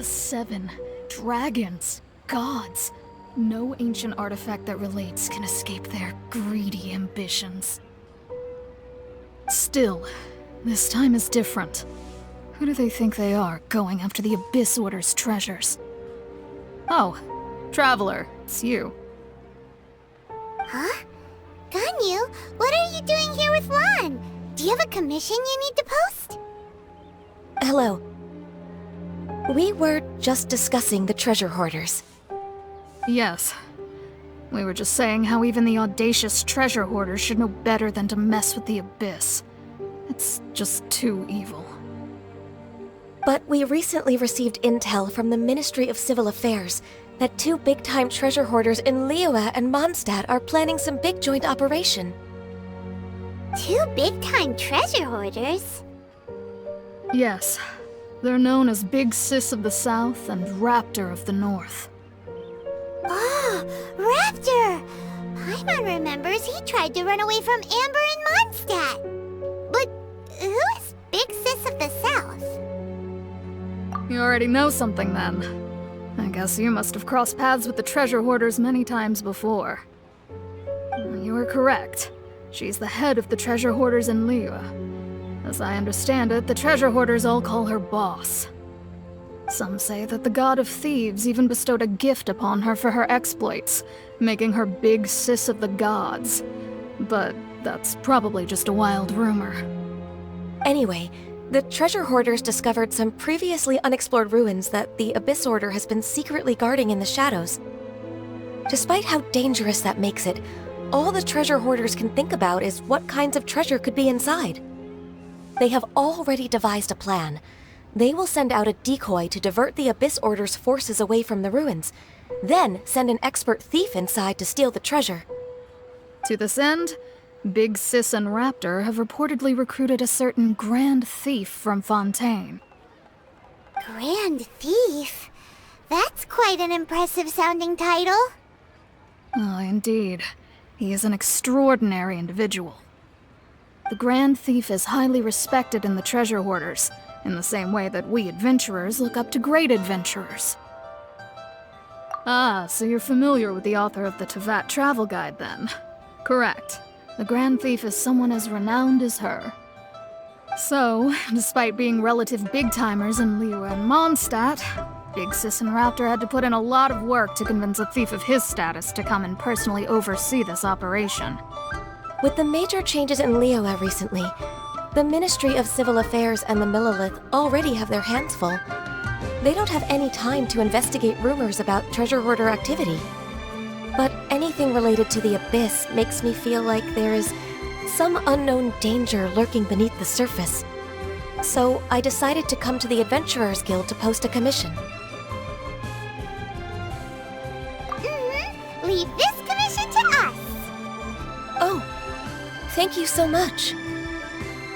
7 dragons, gods. No ancient artifact that relates can escape their greedy ambitions. Still, this time is different. Who do they think they are, going after the Abyss Order's treasures? Oh, Traveler, it's you. Huh? Ganyu, what are you doing here with Lan? Do you have a commission you need to post? Hello. We were just discussing the treasure hoarders. Yes. We were just saying how even the audacious treasure hoarders should know better than to mess with the Abyss. It's just too evil. But we recently received intel from the Ministry of Civil Affairs that 2 big-time treasure hoarders in Liyue and Mondstadt are planning some big joint operation. 2 big-time treasure hoarders? Yes. They're known as Big Sis of the South and Raptor of the North. Oh, Raptor! Paimon remembers he tried to run away from Amber in Mondstadt. But who is Big Sis of the South? You already know something then. I guess you must have crossed paths with the treasure hoarders many times before. You are correct. She's the head of the treasure hoarders in Liyue. As I understand it, the treasure hoarders all call her boss. Some say that the god of thieves even bestowed a gift upon her for her exploits, making her Big Sis of the gods. But that's probably just a wild rumor. Anyway, the treasure hoarders discovered some previously unexplored ruins that the Abyss Order has been secretly guarding in the shadows. Despite how dangerous that makes it, all the treasure hoarders can think about is what kinds of treasure could be inside. They have already devised a plan. They will send out a decoy to divert the Abyss Order's forces away from the ruins, then send an expert thief inside to steal the treasure. To this end, Big Sis and Raptor have reportedly recruited a certain Grand Thief from Fontaine. Grand Thief? That's quite an impressive sounding title. Oh, indeed. He is an extraordinary individual. The Grand Thief is highly respected in the treasure hoarders, in the same way that we adventurers look up to great adventurers. Ah, so you're familiar with the author of the Tevat Travel Guide, then? Correct. The Grand Thief is someone as renowned as her. So, despite being relative big-timers in Liyue and Mondstadt, Big Sis and Raptor had to put in a lot of work to convince a thief of his status to come and personally oversee this operation. With the major changes in Liyue recently, the Ministry of Civil Affairs and the Millelith already have their hands full. They don't have any time to investigate rumors about treasure hoarder activity. But anything related to the Abyss makes me feel like there is some unknown danger lurking beneath the surface. So I decided to come to the Adventurers Guild to post a commission. Leave this commission to us. Oh, thank you so much.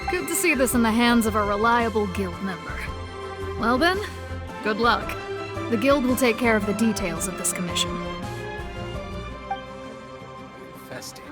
Good to see this in the hands of a reliable guild member. Well then, good luck. The guild will take care of the details of this commission. Infested.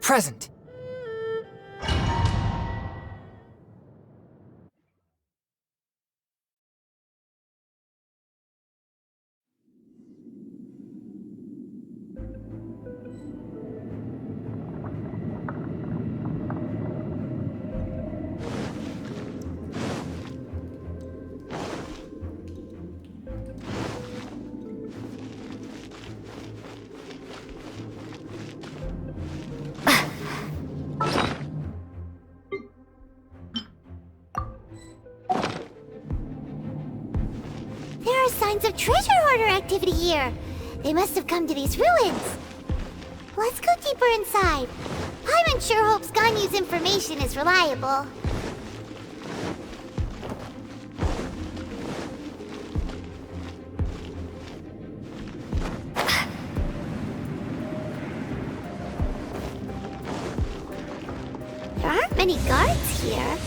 Present. treasure hoarder activity here. They must have come to these ruins. Let's go deeper inside. Paimon sure hopes Ganyu's information is reliable. There aren't many guards here.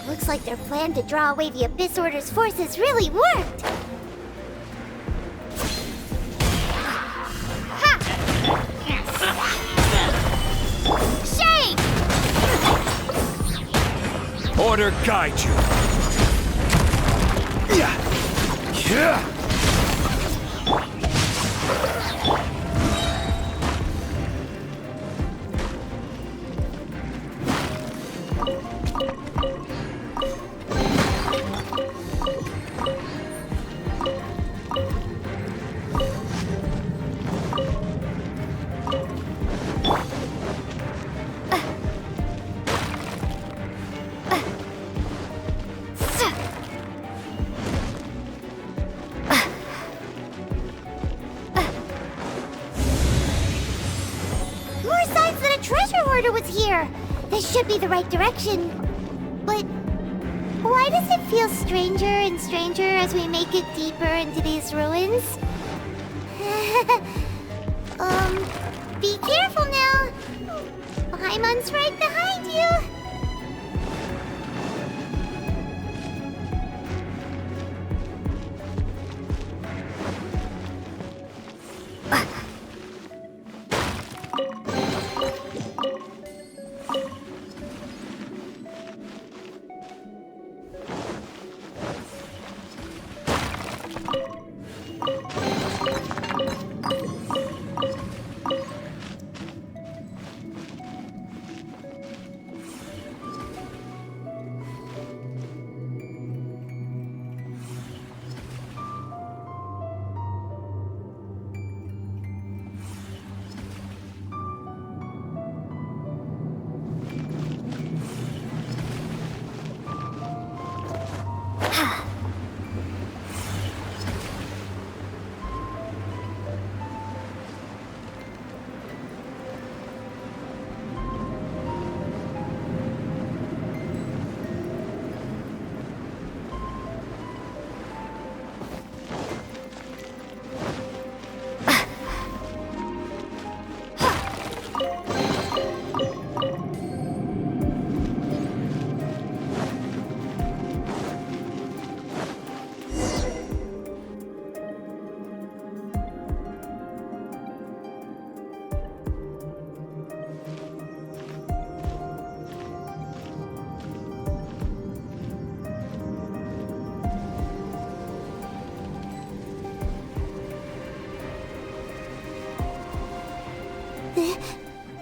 Looks like their plan to draw away the Abyss Order's forces really worked. Shake! Order guide you. Yeah. Yeah. More signs that a treasure hoarder was here. This should be the right direction. But why does it feel stranger and stranger as we make it deeper into these ruins? Be careful now. Paimon's right behind you.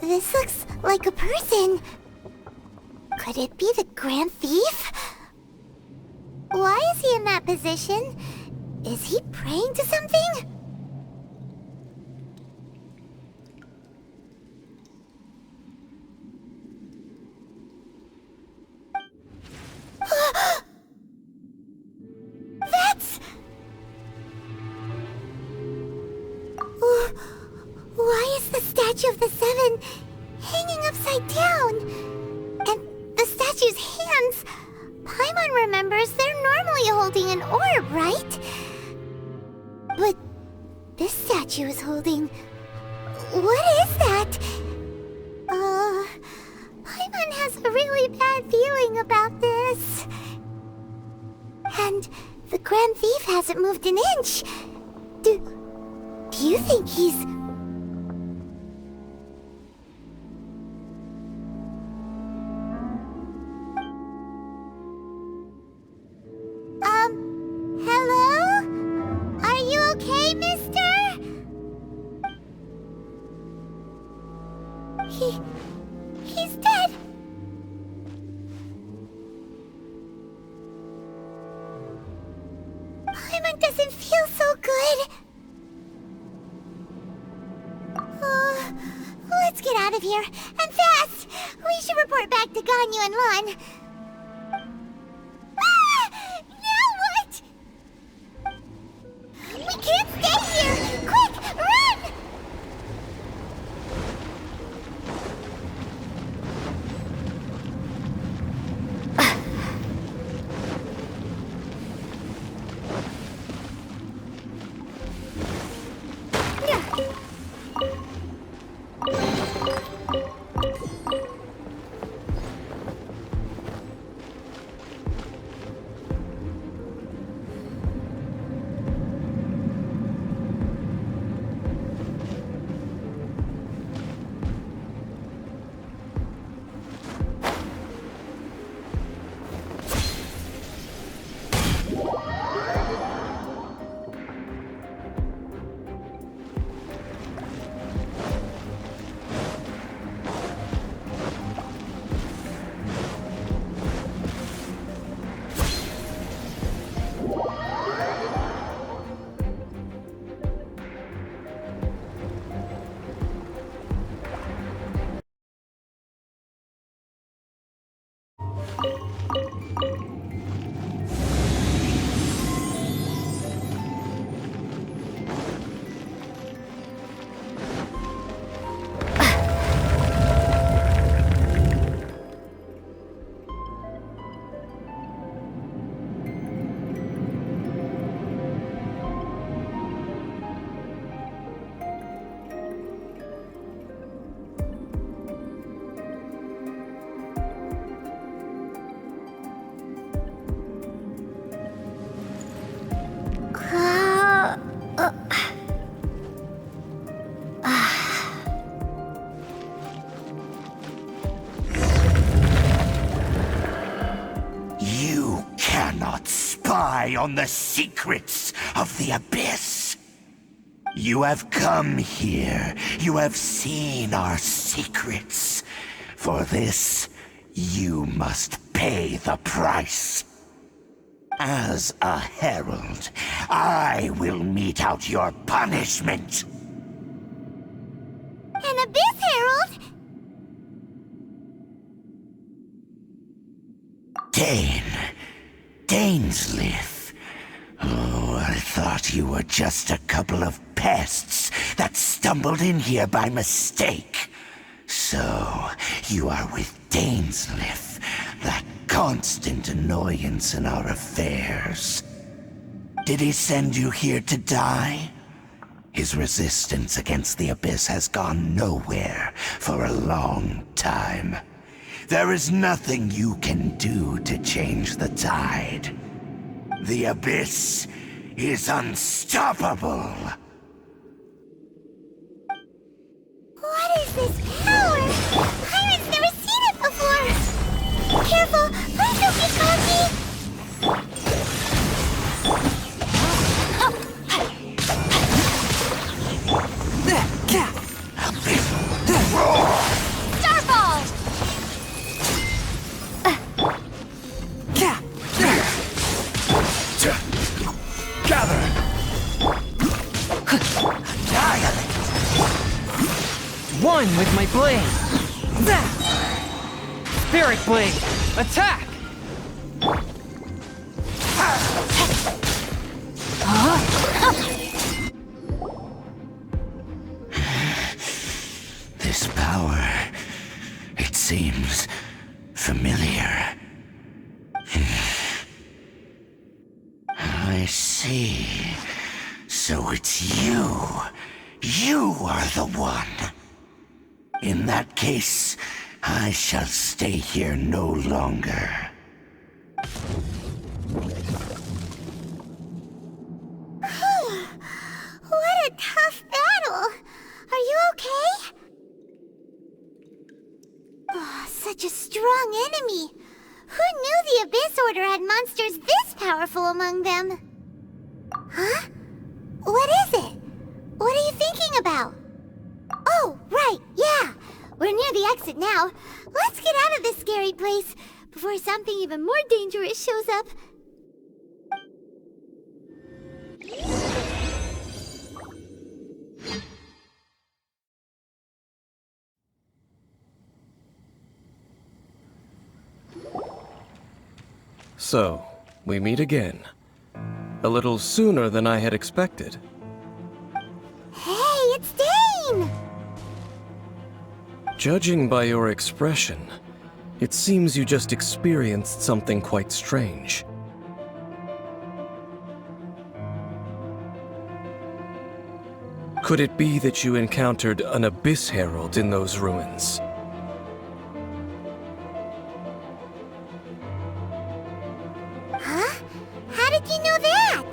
This looks like a person. Could it be the Grand Thief? Why is he in that position? Is he praying to something? That's... Why is the statue of the Seven hanging upside down? And the statue's hands... Paimon remembers they're normally holding an orb, right? But this statue is holding... What is that? Paimon has a really bad feeling about this. And the Grand Thief hasn't moved an inch. Do you think he's... Hello? Are you okay, mister? He's dead. Paimon doesn't feel so good. Let's get out of here, and fast! We should report back to Ganyu and Lon. Now what? rely on the secrets of the Abyss. You have come here. You have seen our secrets. For this, you must pay the price. As a herald, I will mete out your punishment. An Abyss Herald? Dainsleif. Oh, I thought you were just a couple of pests that stumbled in here by mistake. So, you are with Dainsleif, that constant annoyance in our affairs. Did he send you here to die? His resistance against the Abyss has gone nowhere for a long time. There is nothing you can do to change the tide. The Abyss is unstoppable. What is this power? Pirate's never seen it before! Careful! Please don't get cocky! Starball! Gather! Annihilate! One with my blade. Zap! Spirit blade. Attack! This power, it seems familiar. I see. So it's you. You are the one. In that case, I shall stay here no longer. What a tough battle! Are you okay? Oh, such a strong enemy! Who knew the Abyss Order had monsters this powerful among them? Huh? What is it? What are you thinking about? Oh, right, yeah! We're near the exit now. Let's get out of this scary place before something even more dangerous shows up. So, we meet again. A little sooner than I had expected. Hey, it's Dane! Judging by your expression, it seems you just experienced something quite strange. Could it be that you encountered an Abyss Herald in those ruins? Huh? How did you know that?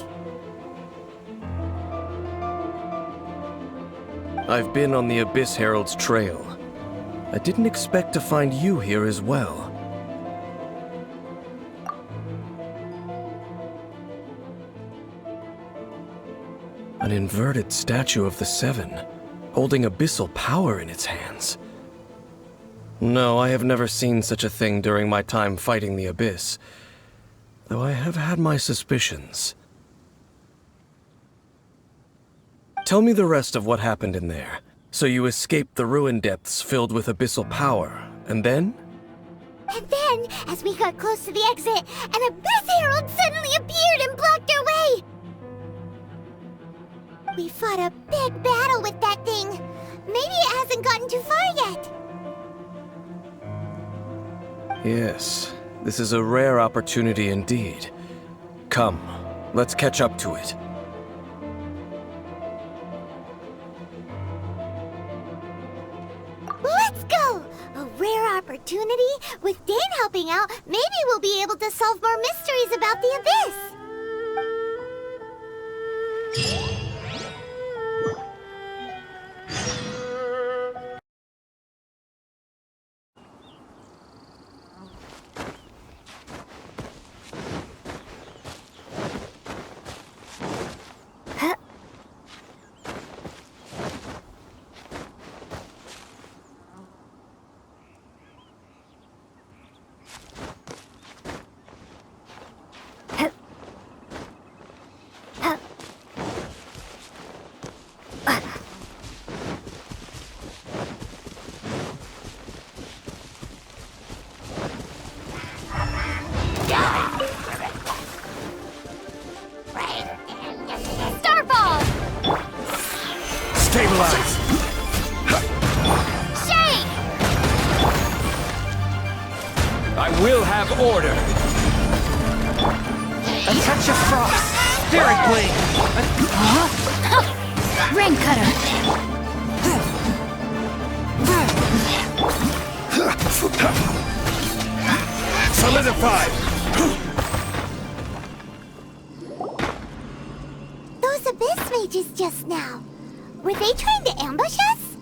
I've been on the Abyss Herald's trail. I didn't expect to find you here as well. An inverted statue of the Seven, holding abyssal power in its hands. No, I have never seen such a thing during my time fighting the Abyss, though I have had my suspicions. Tell me the rest of what happened in there. So you escaped the ruin depths filled with abyssal power, and then? And then, as we got close to the exit, an Abyss Herald suddenly appeared and blocked our way! We fought a big battle with that thing. Maybe it hasn't gotten too far yet. Yes, this is a rare opportunity indeed. Come, let's catch up to it. Let's go! A rare opportunity? With Dane helping out, maybe we'll be able to solve more mysteries about the Abyss! order! A touch of frost! Spirit blade! Rain cutter! Solidify! Those abyss mages just now. Were they trying to ambush us?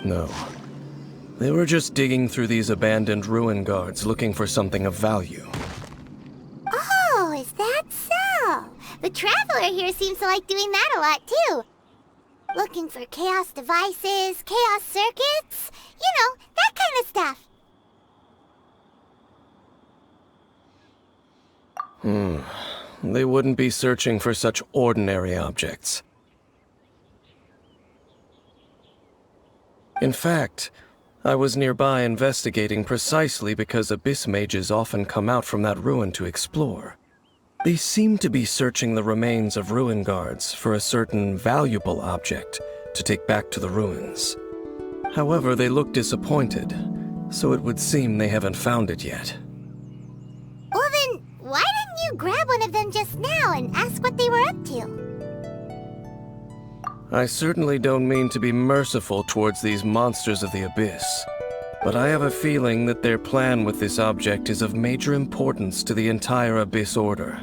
No. They were just digging through these abandoned ruin guards looking for something of value. Oh, is that so? The Traveler here seems to like doing that a lot too. Looking for chaos devices, chaos circuits, you know, that kind of stuff. They wouldn't be searching for such ordinary objects. In fact, I was nearby investigating precisely because abyss mages often come out from that ruin to explore. They seem to be searching the remains of ruin guards for a certain valuable object to take back to the ruins. However, they look disappointed, so it would seem they haven't found it yet. Well then, why didn't you grab one of them just now and ask what they were up to? I certainly don't mean to be merciful towards these monsters of the abyss, but I have a feeling that their plan with this object is of major importance to the entire Abyss Order.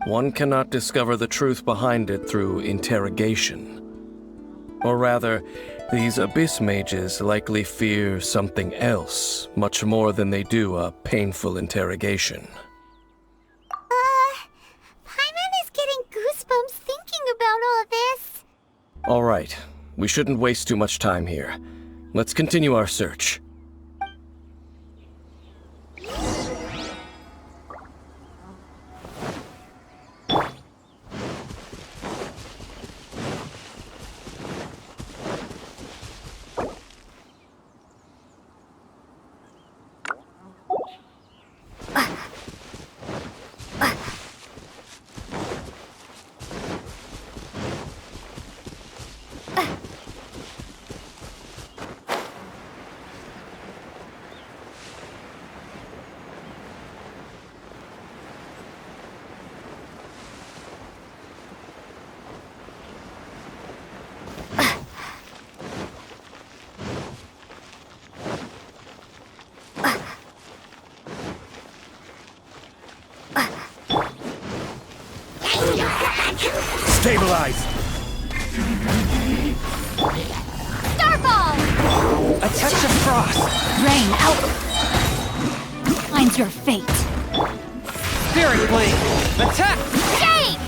One cannot discover the truth behind it through interrogation. Or rather, these Abyss mages likely fear something else, much more than they do a painful interrogation. Paimon is getting goosebumps thinking about all this. All right, we shouldn't waste too much time here. Let's continue our search. Stabilize! Starfall! A touch of frost! Rain out! Finds your fate. Spirit blade! Attack! Shade!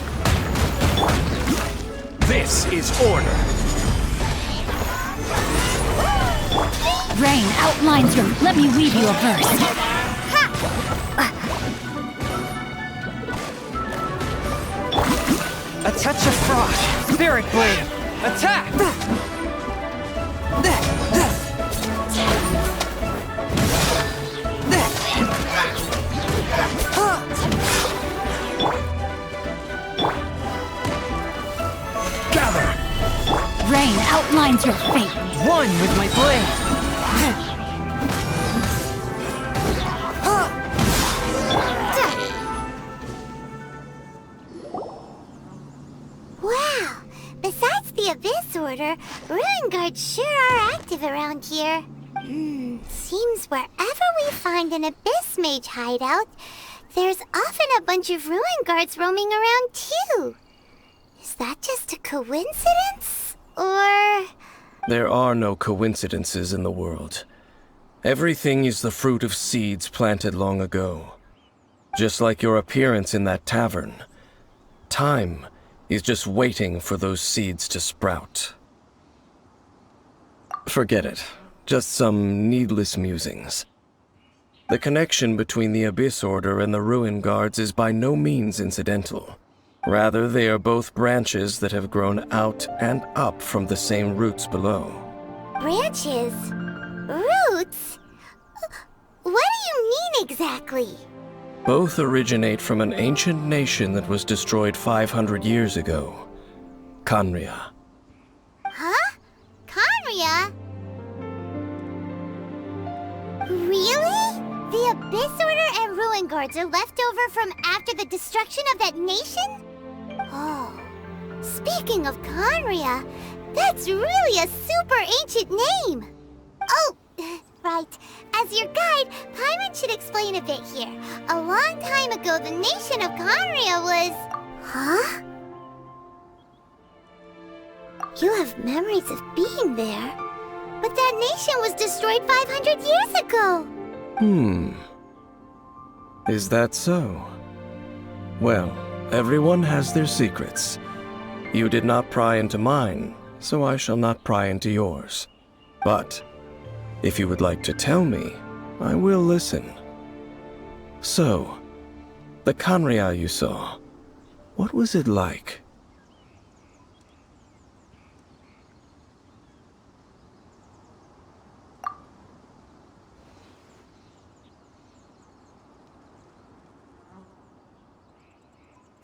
This is order! Rain outlines your... Let me weave you a verse. A touch of frost! Spirit blade! Attack! Gather! Rain outlines your fate. One with my blade! Wow! Besides the Abyss Order, Ruin Guards sure are active around here. Seems wherever we find an Abyss Mage hideout, there's often a bunch of Ruin Guards roaming around too. Is that just a coincidence? Or... There are no coincidences in the world. Everything is the fruit of seeds planted long ago. Just like your appearance in that tavern. Time is just waiting for those seeds to sprout. Forget it. Just some needless musings. The connection between the Abyss Order and the Ruin Guards is by no means incidental. Rather, they are both branches that have grown out and up from the same roots below. branches? Roots? What do you mean exactly? Both originate from an ancient nation that was destroyed 500 years ago. Khaenri'ah. Huh? Khaenri'ah? Really? The Abyss Order and Ruin Guards are left over from after the destruction of that nation? Oh, speaking of Conria, that's really a super ancient name. Oh, right. As your guide, Paimon should explain a bit here. A long time ago, the nation of Conria was... Huh? You have memories of being there. But that nation was destroyed 500 years ago. Is that so? Well, everyone has their secrets. You did not pry into mine, so I shall not pry into yours. But if you would like to tell me, I will listen. So, the Conria you saw, what was it like?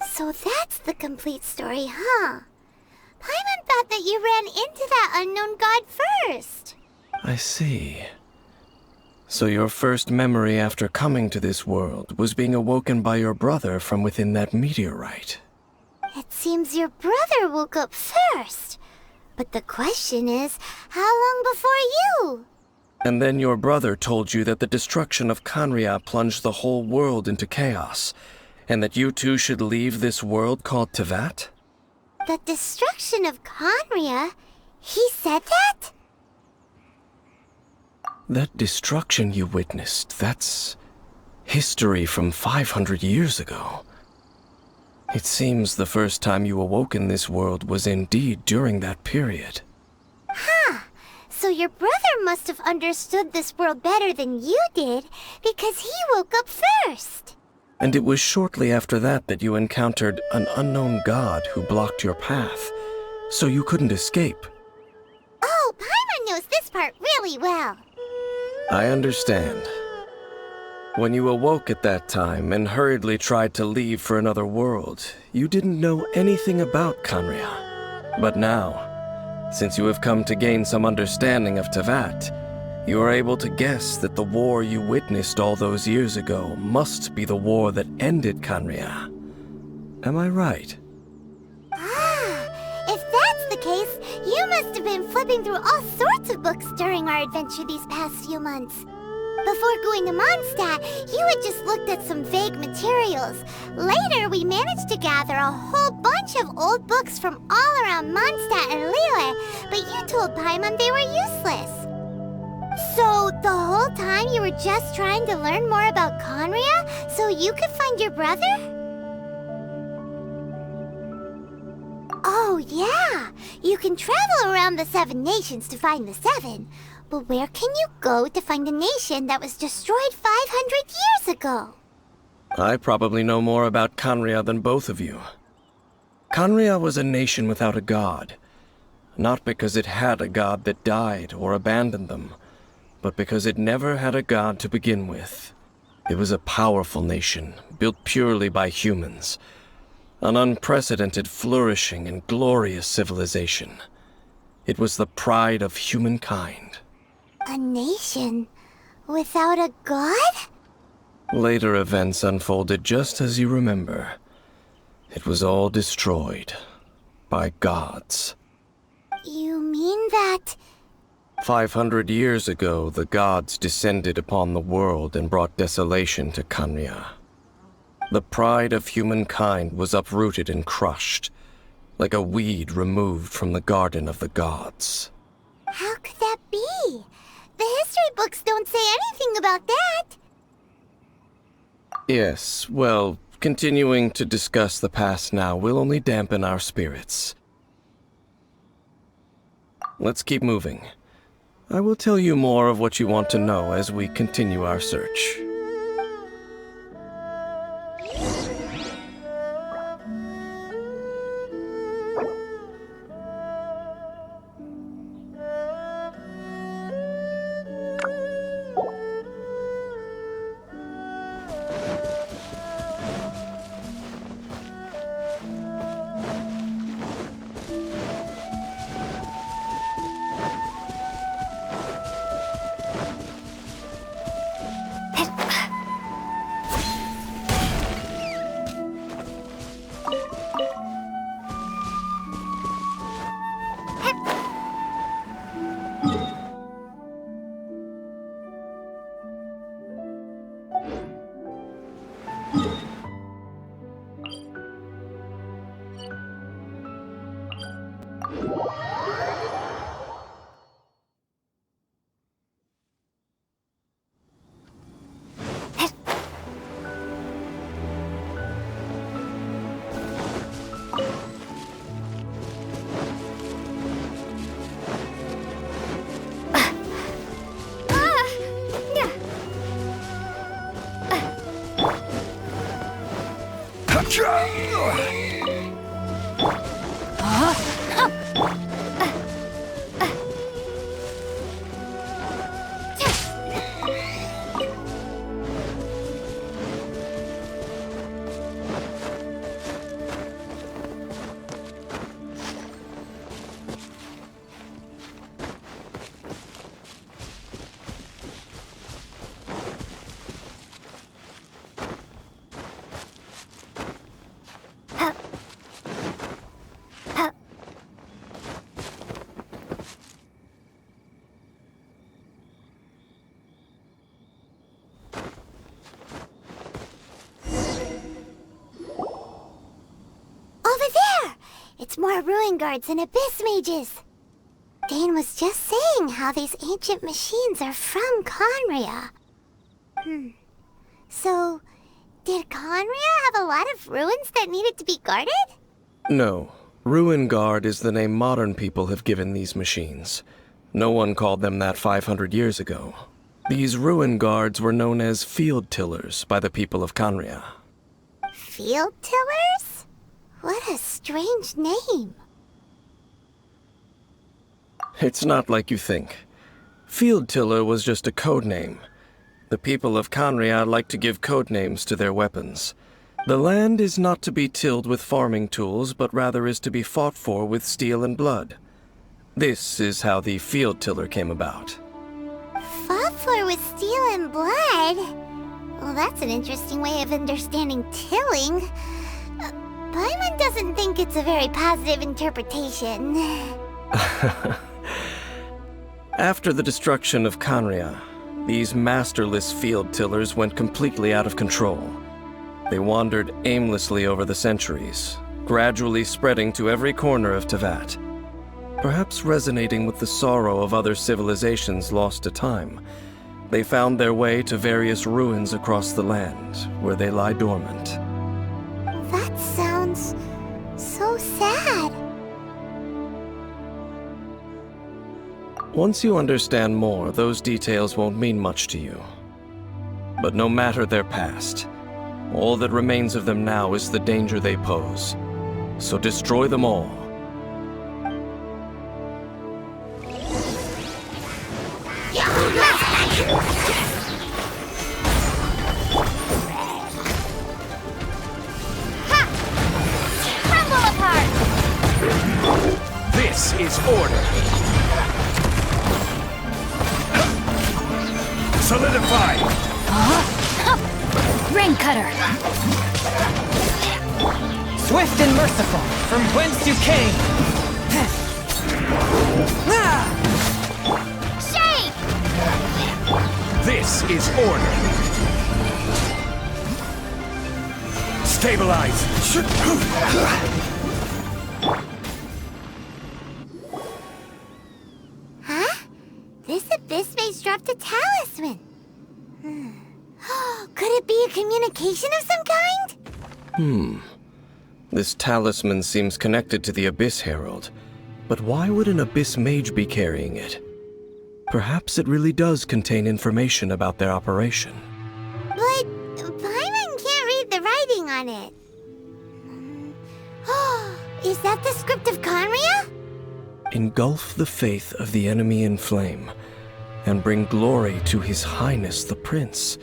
So that's the complete story, huh? Paimon thought that you ran into that unknown god first. I see. So your first memory after coming to this world was being awoken by your brother from within that meteorite. It seems your brother woke up first. But the question is, how long before you? And then your brother told you that the destruction of Conria plunged the whole world into chaos, and that you two should leave this world called Tevat? The destruction of Conria? He said that? That destruction you witnessed, that's history from 500 years ago. It seems the first time you awoke in this world was indeed during that period. Huh. So your brother must have understood this world better than you did, because he woke up first. And it was shortly after that that you encountered an unknown god who blocked your path, so you couldn't escape. Oh, Paimon knows this part really well. I understand. When you awoke at that time and hurriedly tried to leave for another world, you didn't know anything about Conria. But now, since you have come to gain some understanding of Tevat, you are able to guess that the war you witnessed all those years ago must be the war that ended Conria. Am I right? Ah, if that's the case, you must have been flipping through all sorts of books during our adventure these past few months. Before going to Mondstadt, you had just looked at some vague materials. Later, we managed to gather a whole bunch of old books from all around Mondstadt and Liyue, but you told Paimon they were useless. So, the whole time you were just trying to learn more about Conria so you could find your brother? Oh, yeah! You can travel around the 7 nations to find the 7. But where can you go to find a nation that was destroyed 500 years ago? I probably know more about Conria than both of you. Conria was a nation without a god. Not because it had a god that died or abandoned them, but because it never had a god to begin with. It was a powerful nation, built purely by humans. An unprecedented, flourishing, and glorious civilization. It was the pride of humankind. A nation without a god? Later events unfolded just as you remember. It was all destroyed by gods. You mean that... 500 years ago, the gods descended upon the world and brought desolation to Conria. The pride of humankind was uprooted and crushed, like a weed removed from the garden of the gods. How could that be? The history books don't say anything about that. Yes, well, continuing to discuss the past now will only dampen our spirits. Let's keep moving. I will tell you more of what you want to know as we continue our search. It's more ruin guards and abyss mages. Dane was just saying how these ancient machines are from Conria. So, did Conria have a lot of ruins that needed to be guarded? No. Ruin Guard is the name modern people have given these machines. No one called them that 500 years ago. These ruin guards were known as field tillers by the people of Conria. Field tillers? What a strange name. It's not like you think. Field tiller was just a code name. The people of Conria like to give code names to their weapons. The land is not to be tilled with farming tools, but rather is to be fought for with steel and blood. This is how the field tiller came about. Fought for with steel and blood? Well, that's an interesting way of understanding tilling. Paimon doesn't think it's a very positive interpretation. After the destruction of Conria, these masterless field tillers went completely out of control. They wandered aimlessly over the centuries, gradually spreading to every corner of Teyvat. Perhaps resonating with the sorrow of other civilizations lost to time, they found their way to various ruins across the land, where they lie dormant. That sounds so sad. Once you understand more, those details won't mean much to you. But no matter their past, all that remains of them now is the danger they pose. So destroy them all. Crumble apart! This is order. Solidify! Rain Cutter! Swift and merciful, from whence you came! Shake! This is order. Stabilize! Huh? This abyss maze dropped a talisman. Could it be a communication of some kind? This talisman seems connected to the Abyss Herald. But why would an Abyss Mage be carrying it? Perhaps it really does contain information about their operation. But Paimon can't read the writing on it. Is that the script of Conria? Engulf the faith of the enemy in flame, and bring glory to His Highness the Prince.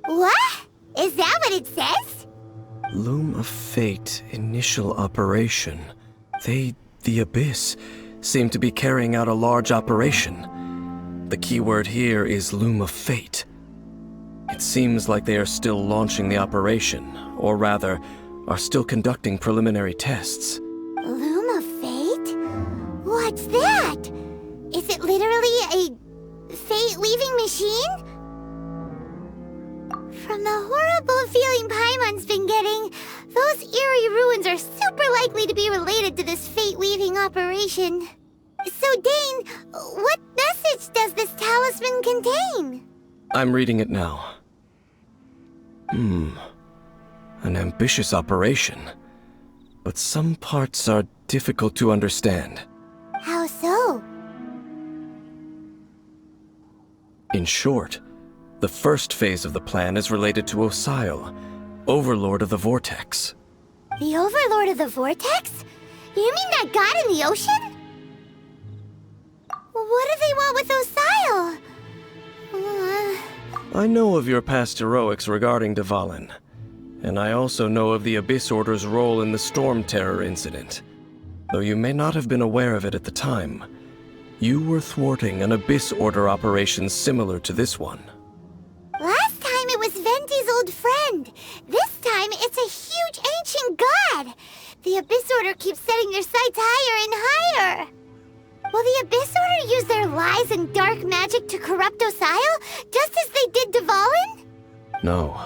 What? Is that what it says? Loom of Fate, initial operation. They, the Abyss, seem to be carrying out a large operation. The keyword here is Loom of Fate. It seems like they are still launching the operation, or rather, are still conducting preliminary tests. Loom of Fate? What's that? Is it literally a fate-weaving machine? From the horrible feeling Paimon's been getting, those eerie ruins are super likely to be related to this fate-weaving operation. So, Dane, what message does this talisman contain? I'm reading it now. An ambitious operation. But some parts are difficult to understand. How so? In short, the first phase of the plan is related to Osile, Overlord of the Vortex. The Overlord of the Vortex? You mean that god in the ocean? What do they want with Osial? I know of your past heroics regarding Dvalin, and I also know of the Abyss Order's role in the Storm Terror incident. Though you may not have been aware of it at the time, you were thwarting an Abyss Order operation similar to this one. Last time it was Venti's old friend. This time it's a huge ancient god. The Abyss Order keeps setting their sights higher and higher. Will the Abyss Order use their lies and dark magic to corrupt Osial, just as they did Dvalin? No.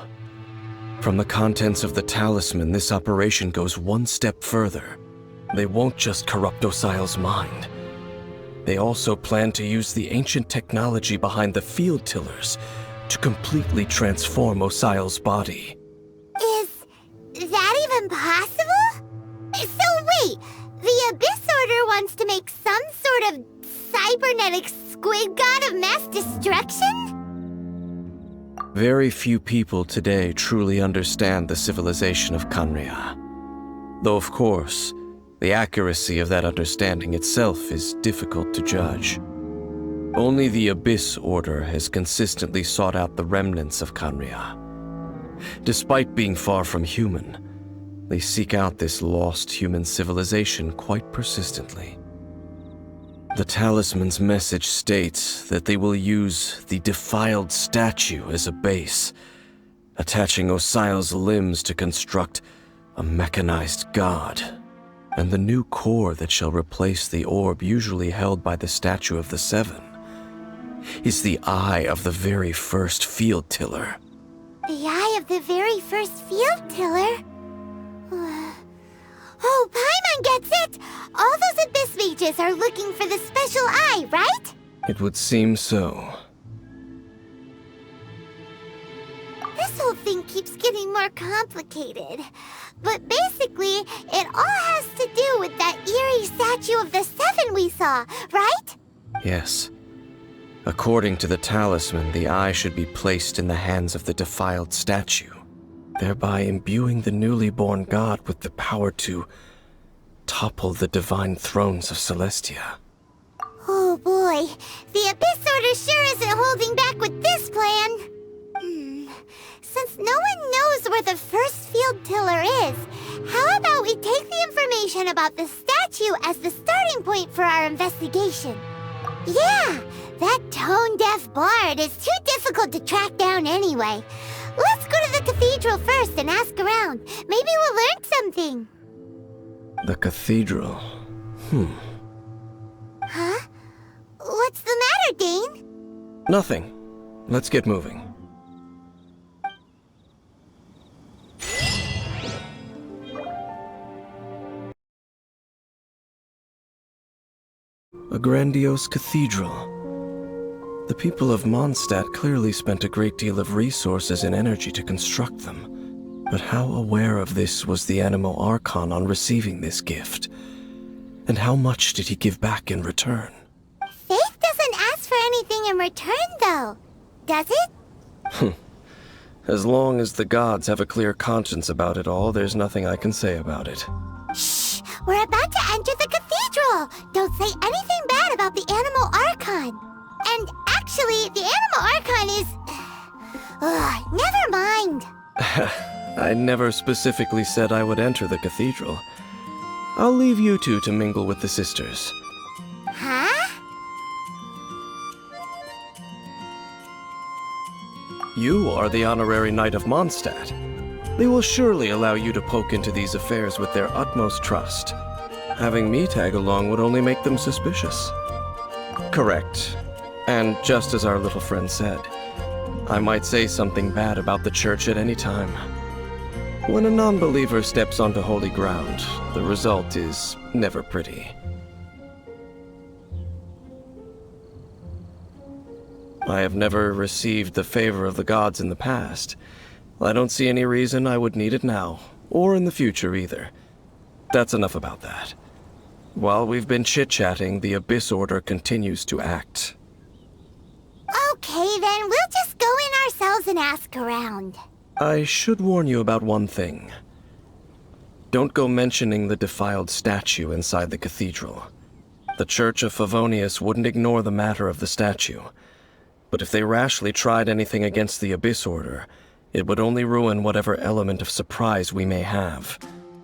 From the contents of the talisman, this operation goes one step further. They won't just corrupt Osial's mind. They also plan to use the ancient technology behind the field tillers to completely transform Osial's body. Is that even possible? So wait, the Abyss Order wants to make some sort of cybernetic squid god of mass destruction? Very few people today truly understand the civilization of Khaenri'ah. Though of course, the accuracy of that understanding itself is difficult to judge. Only the Abyss Order has consistently sought out the remnants of Khaenri'ah. Despite being far from human, they seek out this lost human civilization quite persistently. The talisman's message states that they will use the defiled statue as a base, attaching Osial's limbs to construct a mechanized god, and the new core that shall replace the orb usually held by the statue of the Seven is the eye of the very first field tiller. The eye of the very first field tiller? Oh, Paimon gets it! All those Abyss mages are looking for the special eye, right? It would seem so. This whole thing keeps getting more complicated. But basically, it all has to do with that eerie statue of the Seven we saw, right? Yes. According to the talisman, the eye should be placed in the hands of the defiled statue, thereby imbuing the newly born god with the power to topple the divine thrones of Celestia. Oh boy, the Abyss Order sure isn't holding back with this plan. Since no one knows where the first field tiller is, how about we take the information about the statue as the starting point for our investigation? Yeah, that tone-deaf bard is too difficult to track down anyway. Let's go to the cathedral first and ask around. Maybe we'll learn something. The cathedral. Huh? What's the matter, Dane? Nothing. Let's get moving. A grandiose cathedral. The people of Mondstadt clearly spent a great deal of resources and energy to construct them. But how aware of this was the Animo Archon on receiving this gift? And how much did he give back in return? Faith doesn't ask for anything in return, though. Does it? As long as the gods have a clear conscience about it all, there's nothing I can say about it. Shh! We're about to enter the cathedral! Don't say anything bad about the Animo Archon. And actually, the Animo Archon is... never mind. I never specifically said I would enter the cathedral. I'll leave you two to mingle with the sisters. Huh? You are the honorary knight of Mondstadt. They will surely allow you to poke into these affairs with their utmost trust. Having me tag along would only make them suspicious. Correct. And just as our little friend said, I might say something bad about the church at any time. When a non-believer steps onto holy ground, the result is never pretty. I have never received the favor of the gods in the past. I don't see any reason I would need it now, or in the future either. That's enough about that. While we've been chit-chatting, the Abyss Order continues to act. Okay, then we'll just go in ourselves and ask around. I should warn you about one thing. Don't go mentioning the defiled statue inside the cathedral. The Church of Favonius wouldn't ignore the matter of the statue. But if they rashly tried anything against the Abyss Order, it would only ruin whatever element of surprise we may have.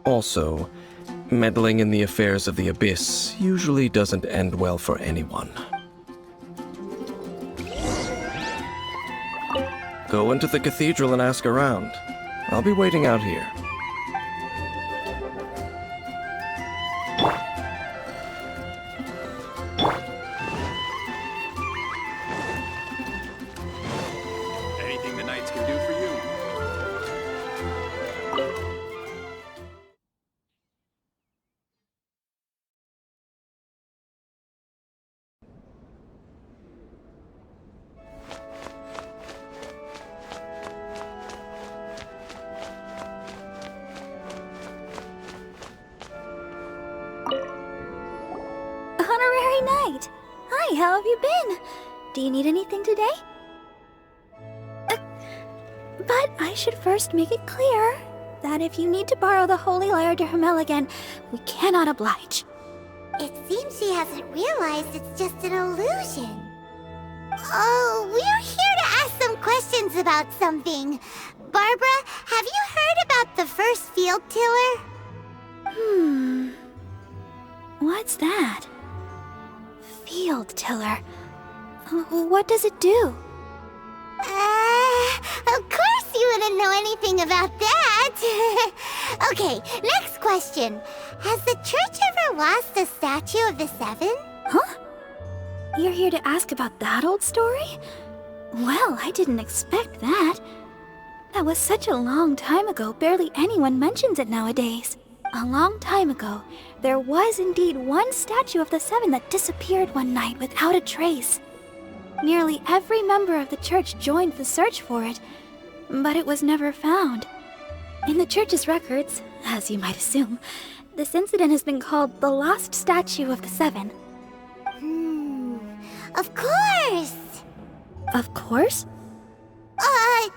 Also, meddling in the affairs of the Abyss usually doesn't end well for anyone. Go into the cathedral and ask around. I'll be waiting out here. Anything the knights can do for you. Honorary Knight! Hi, how have you been? Do you need anything today? But I should first make it clear that if you need to borrow the Holy Lyre to Hermel again, we cannot oblige. It seems she hasn't realized it's just an illusion. Oh, we're here to ask some questions about something. Barbara, have you heard about the first field tiller? What's that? Field tiller. What does it do? Of course you wouldn't know anything about that. Okay, next question. Has the church ever lost a statue of the Seven? Huh? You're here to ask about that old story? Well, I didn't expect that. That was such a long time ago, barely anyone mentions it nowadays. A long time ago, there was indeed one statue of the Seven that disappeared one night without a trace. Nearly every member of the church joined the search for it, but it was never found. In the church's records, as you might assume, this incident has been called the Lost Statue of the Seven. Of course! Of course?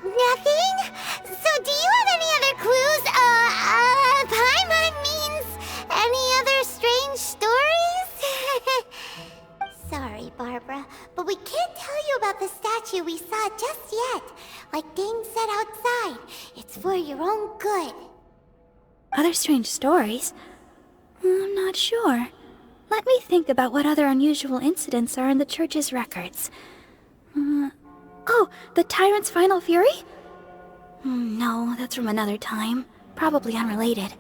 Nothing? So do you have any other clues? Paimon means any other strange stories? Sorry, Barbara, but we can't tell you about the statue we saw just yet. Like Dane said outside, it's for your own good. Other strange stories? I'm not sure. Let me think about what other unusual incidents are in the church's records. Oh, the Tyrant's Final Fury? No, that's from another time. Probably unrelated.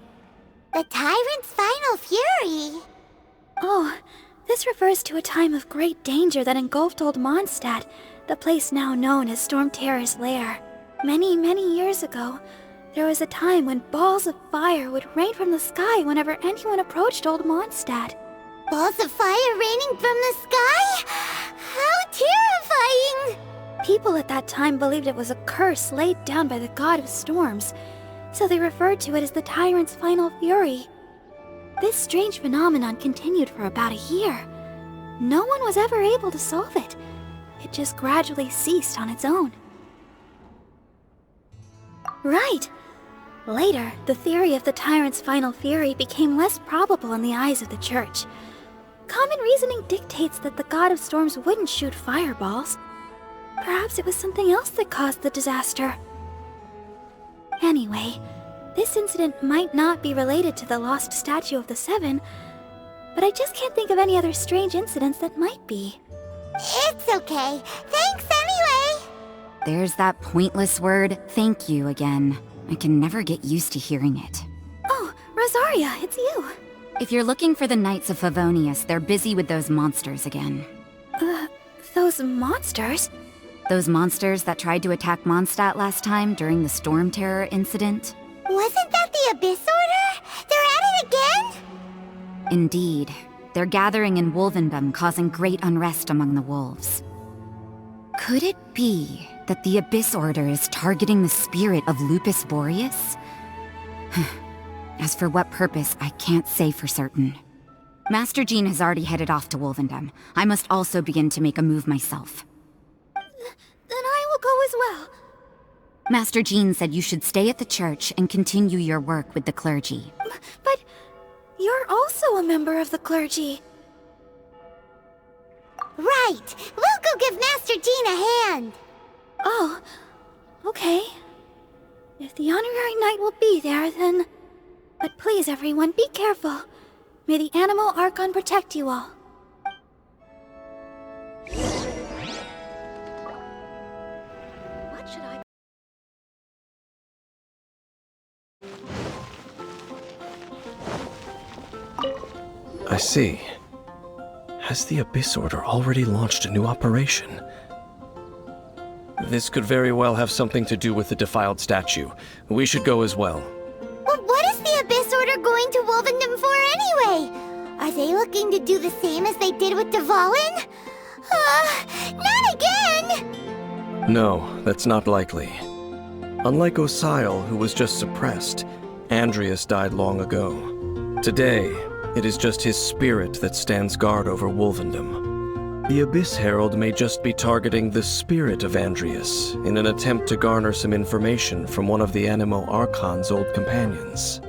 The Tyrant's Final Fury? Oh, this refers to a time of great danger that engulfed Old Mondstadt, the place now known as Storm Terror's lair. Many, many years ago, there was a time when balls of fire would rain from the sky whenever anyone approached Old Mondstadt. Balls of fire raining from the sky? How terrifying! People at that time believed it was a curse laid down by the god of storms, so they referred to it as the Tyrant's Final Fury. This strange phenomenon continued for about a year. No one was ever able to solve it. It just gradually ceased on its own. Right. Later, the theory of the Tyrant's Final Fury became less probable in the eyes of the church. Common reasoning dictates that the god of storms wouldn't shoot fireballs. Perhaps it was something else that caused the disaster. Anyway, this incident might not be related to the lost statue of the Seven, but I just can't think of any other strange incidents that might be. It's okay. Thanks anyway! There's that pointless word, thank you, again. I can never get used to hearing it. Oh, Rosaria, it's you. If you're looking for the Knights of Favonius, they're busy with those monsters again. Those monsters? Those monsters that tried to attack Mondstadt last time during the Storm Terror incident? Wasn't that the Abyss Order? They're at it again? Indeed. They're gathering in Wolvendom, causing great unrest among the wolves. Could it be that the Abyss Order is targeting the spirit of Lupus Boreas? As for what purpose, I can't say for certain. Master Jean has already headed off to Wolvendom. I must also begin to make a move myself. Then I will go as well. Master Jean said you should stay at the church and continue your work with the clergy. But you're also a member of the clergy. Right! We'll go give Master Jean a hand! Oh, okay. If the honorary knight will be there, then... But please, everyone, be careful. May the animal Archon protect you all. What should I see. Has the Abyss Order already launched a new operation? This could very well have something to do with the defiled statue. We should go as well. But what is the Abyss Order going to Wolvendom for anyway? Are they looking to do the same as they did with Dvalin? Not again! No, that's not likely. Unlike Osile, who was just suppressed, Andreas died long ago. Today, it is just his spirit that stands guard over Wolvendom. The Abyss Herald may just be targeting the spirit of Andreas in an attempt to garner some information from one of the Animo Archon's old companions.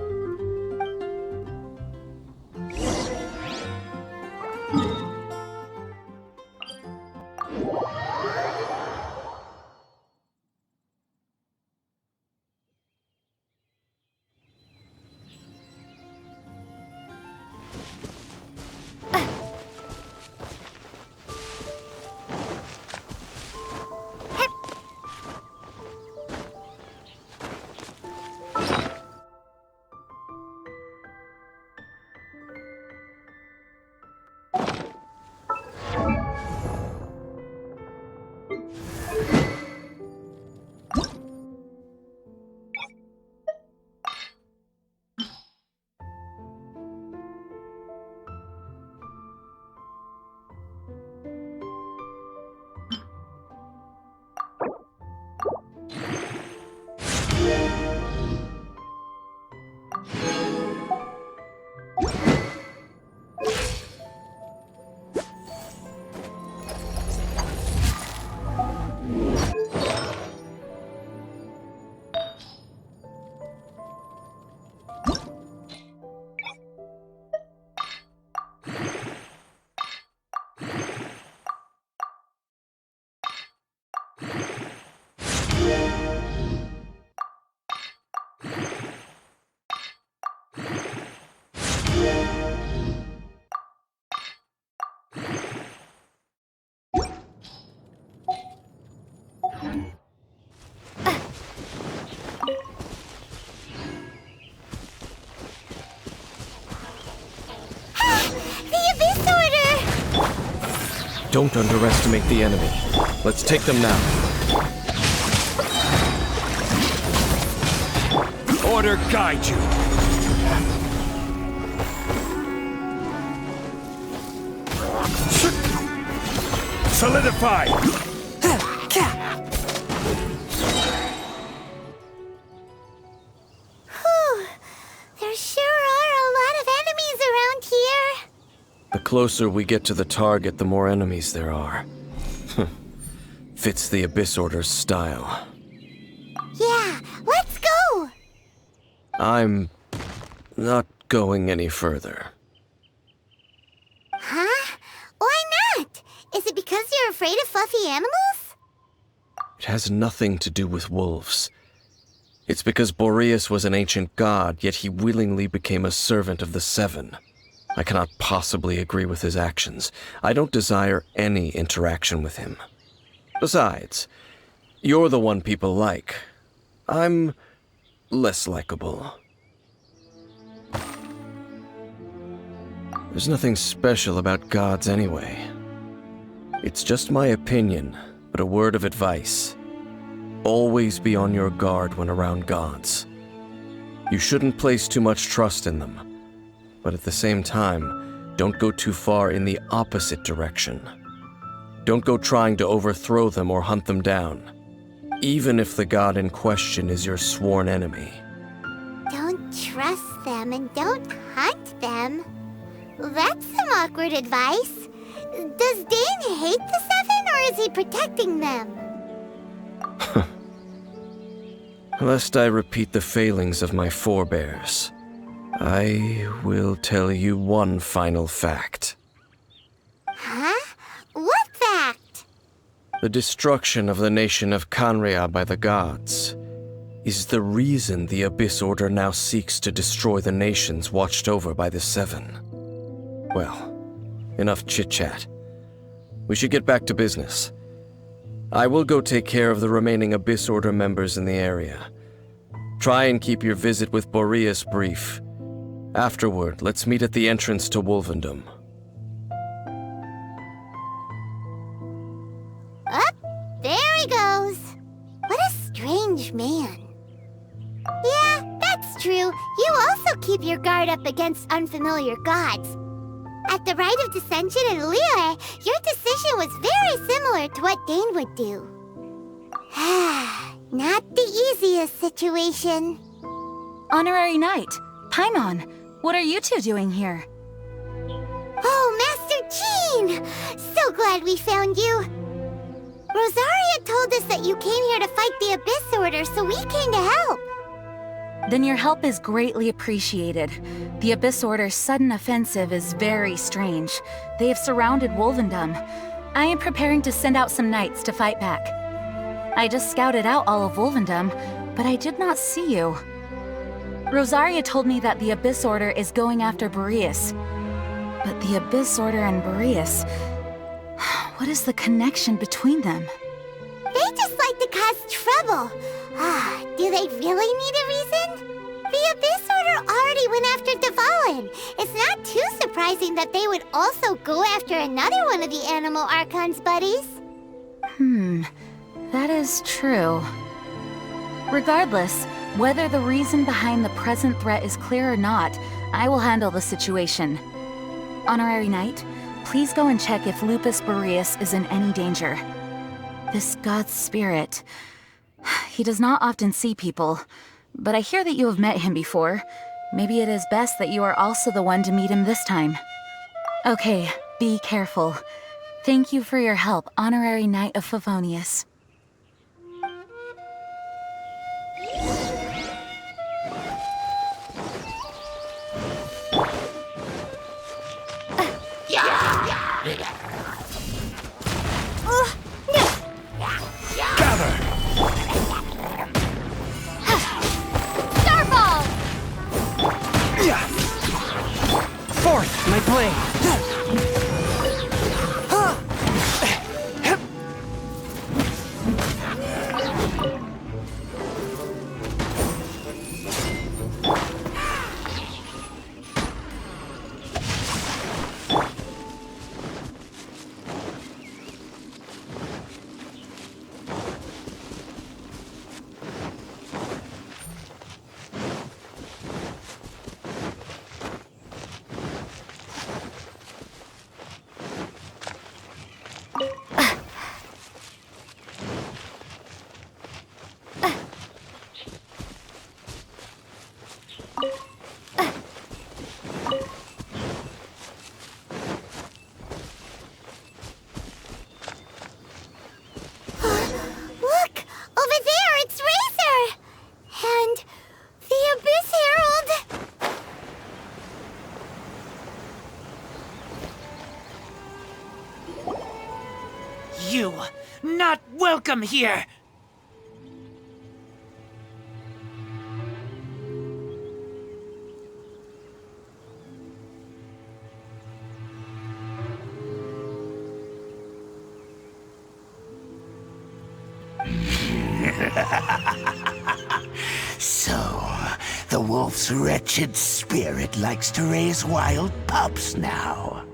Don't underestimate the enemy. Let's take them now. Order guide you. Solidify! Whew. There sure are a lot of enemies around here. The closer we get to the target, the more enemies there are. Fits the Abyss Order's style. Yeah, let's go! I'm not going any further. Huh? Why not? Is it because you're afraid of fluffy animals? It has nothing to do with wolves. It's because Boreas was an ancient god, yet he willingly became a servant of the Seven. I cannot possibly agree with his actions. I don't desire any interaction with him. Besides, you're the one people like. I'm less likable. There's nothing special about gods anyway. It's just my opinion, but a word of advice. Always be on your guard when around gods. You shouldn't place too much trust in them. But at the same time, don't go too far in the opposite direction. Don't go trying to overthrow them or hunt them down, even if the god in question is your sworn enemy. Don't trust them and don't hunt them. That's some awkward advice. Does Dane hate the Seven, or is he protecting them? Lest I repeat the failings of my forebears, I will tell you one final fact. Huh? What fact? The destruction of the nation of Canria by the gods is the reason the Abyss Order now seeks to destroy the nations watched over by the Seven. Well, enough chit-chat. We should get back to business. I will go take care of the remaining Abyss Order members in the area. Try and keep your visit with Boreas brief. Afterward, let's meet at the entrance to Wolvendom. Up, there he goes. What a strange man. Yeah, that's true. You also keep your guard up against unfamiliar gods. At the Rite of Dissension in Liyue, your decision was very similar to what Dane would do. Not the easiest situation. Honorary Knight, Paimon, what are you two doing here? Oh, Master Jean! So glad we found you. Rosaria told us that you came here to fight the Abyss Order, so we came to help. Then your help is greatly appreciated. The Abyss Order's sudden offensive is very strange. They have surrounded Wolvendom. I am preparing to send out some knights to fight back. I just scouted out all of Wolvendom, but I did not see you. Rosaria told me that the Abyss Order is going after Boreas. But the Abyss Order and Boreas... what is the connection between them? They just like to cause trouble. Do they really need a reason? The Abyss Order already went after Dvalin. It's not too surprising that they would also go after another one of the Animal Archon's buddies. That is true. Regardless, whether the reason behind the present threat is clear or not, I will handle the situation. Honorary Knight, please go and check if Lupus Boreas is in any danger. This god's spirit... he does not often see people, but I hear that you have met him before. Maybe it is best that you are also the one to meet him this time. Okay, be careful. Thank you for your help, Honorary Knight of Favonius. Forth, my blade! You, not welcome here! So, the wolf's wretched spirit likes to raise wild pups now.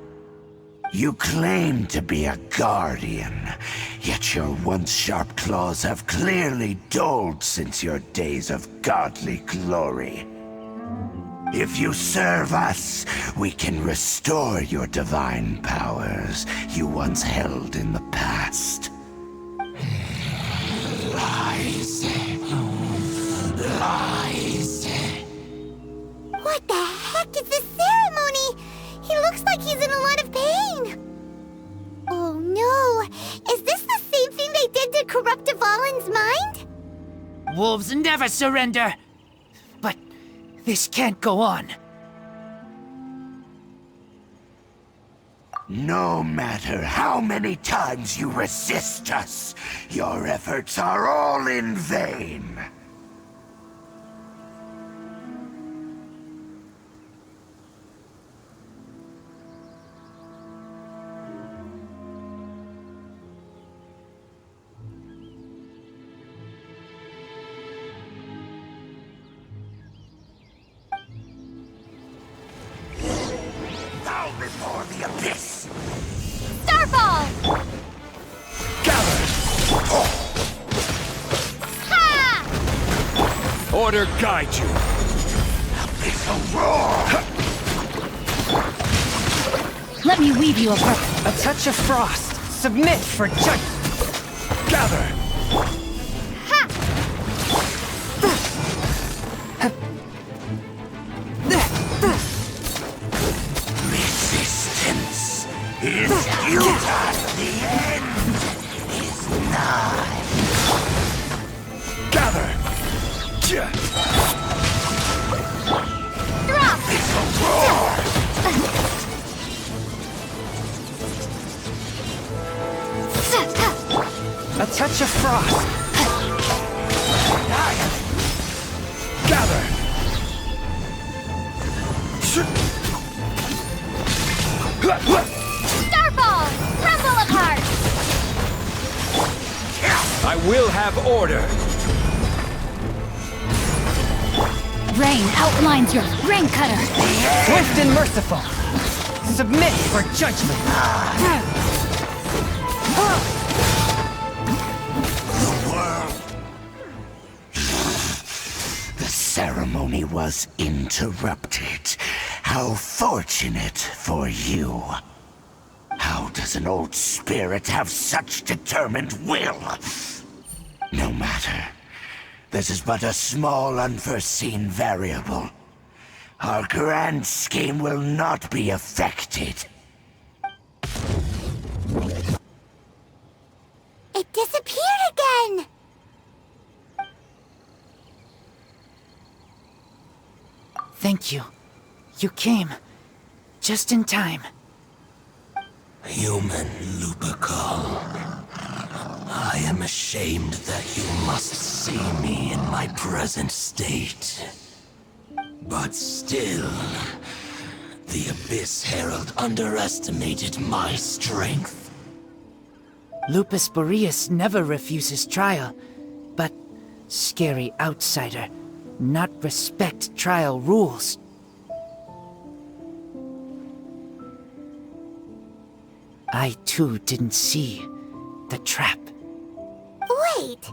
You claim to be a guardian, yet your once sharp claws have clearly dulled since your days of godly glory. If you serve us, we can restore your divine powers you once held in the past. Lies. Lies. What the heck is this ceremony? He looks like he's in a lot of pain. Oh no! Is this the same thing they did to corrupt Dvalin's mind? Wolves never surrender. But this can't go on. No matter how many times you resist us, your efforts are all in vain. Bow before the abyss! Starfall! Gather! Ha! Order guide you! Abyssal roar! Let me weave you a purpose. A touch of frost. Submit for judgment. Gather! Resistance is futile. The end is nigh. Gather! Drop! Abyssal roar! A touch of frost. Gather! Starfall! Crumble apart! I will have order! Rain outlines your rain cutter. Swift and merciful. Submit for judgment. The ceremony was interrupted. How fortunate for you. How does an old spirit have such determined will? No matter. This is but a small unforeseen variable. Our grand scheme will not be affected. It disappeared again! Thank you. You came. Just in time. Human Lupercal. I am ashamed that you must see me in my present state. But still, the Abyss Herald underestimated my strength. Lupus Boreas never refuses trial, but scary outsider, not respect trial rules. I too didn't see the trap. Wait,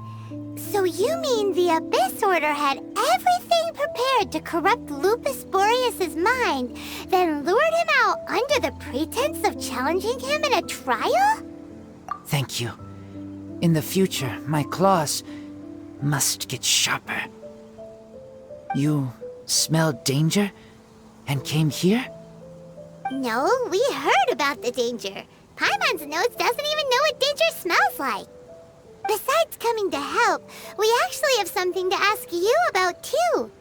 so you mean the Abyss Order had everything prepared to corrupt Lupus Boreas' mind, then lured him out under the pretense of challenging him in a trial? Thank you. In the future, my claws must get sharper. You smelled danger and came here? No, we heard about the danger. Paimon's notes doesn't even know what danger smells like. Besides coming to help, we actually have something to ask you about, too.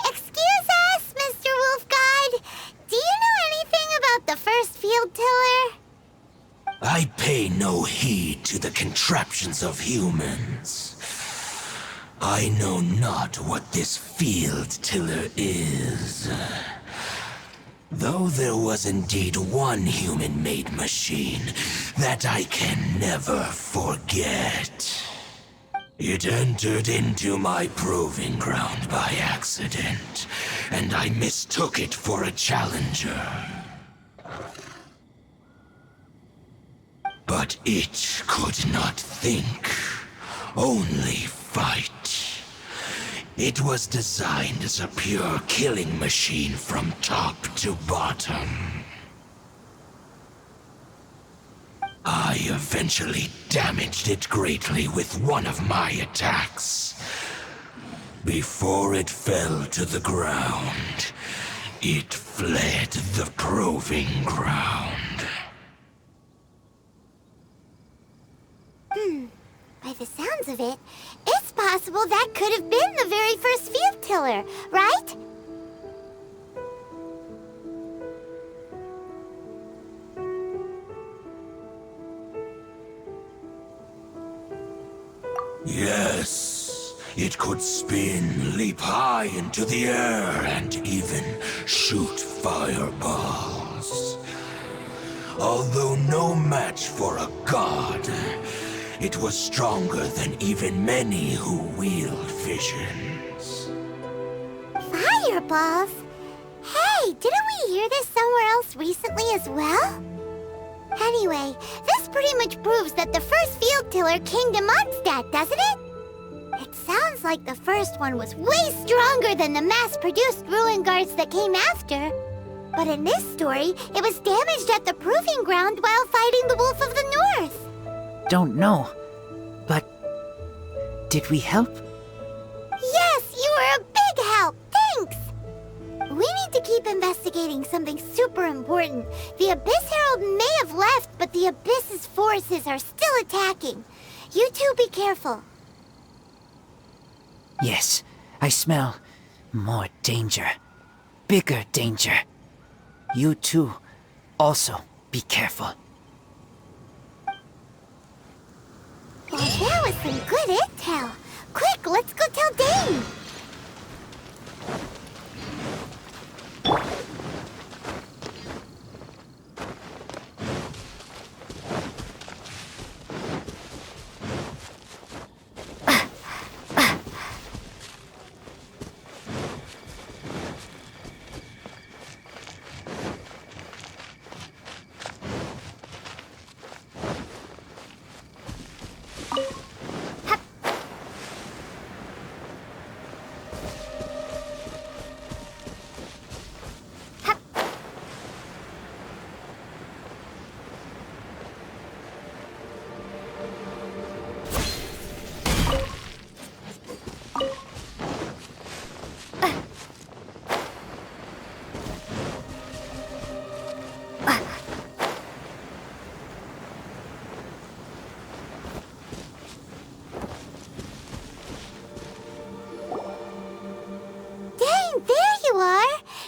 Excuse us, Mr. Wolf God. Do you know anything about the first field tiller? I pay no heed to the contraptions of humans. I know not what this field tiller is. Though there was indeed one human-made machine that I can never forget. It entered into my proving ground by accident, and I mistook it for a challenger. But it could not think, only fight. It was designed as a pure killing machine from top to bottom. I eventually damaged it greatly with one of my attacks. Before it fell to the ground, it fled the proving ground. I By the sounds of it, it's possible that could have been the very first field tiller, right? Yes, it could spin, leap high into the air, and even shoot fireballs. Although no match for a god, it was stronger than even many who wield visions. Fireballs? Hey, didn't we hear this somewhere else recently as well? Anyway, this pretty much proves that the first field tiller came to Mondstadt, doesn't it? It sounds like the first one was way stronger than the mass-produced ruin guards that came after. But in this story, it was damaged at the proving ground while fighting the Wolf of the North. Don't know. But did we help? Yes, you were a big help. Thanks. We need to keep investigating something super important. The Abyss Herald may have left, but the Abyss's forces are still attacking. You two be careful. Yes, I smell more danger. Bigger danger. You too, also be careful. Well, that was some good intel. Quick, let's go tell Dane.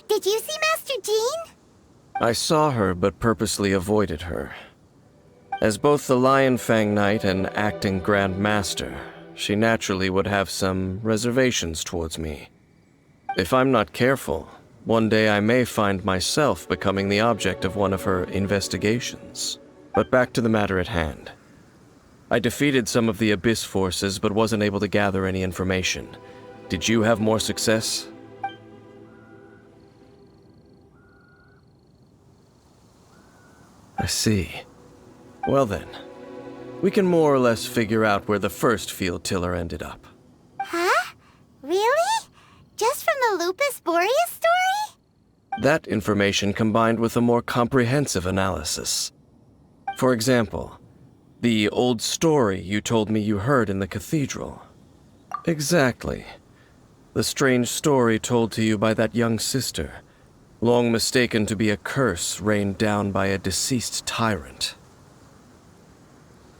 Did you see Master Jean? I saw her, but purposely avoided her. As both the Lion Fang Knight and acting Grand Master, she naturally would have some reservations towards me. If I'm not careful, one day I may find myself becoming the object of one of her investigations. But back to the matter at hand. I defeated some of the Abyss forces, but wasn't able to gather any information. Did you have more success? I see. Well then, we can more or less figure out where the first field tiller ended up. Huh? Really? Just from the Lupus Boreas story? That information combined with a more comprehensive analysis. For example, the old story you told me you heard in the cathedral. Exactly. The strange story told to you by that young sister, long mistaken to be a curse rained down by a deceased tyrant.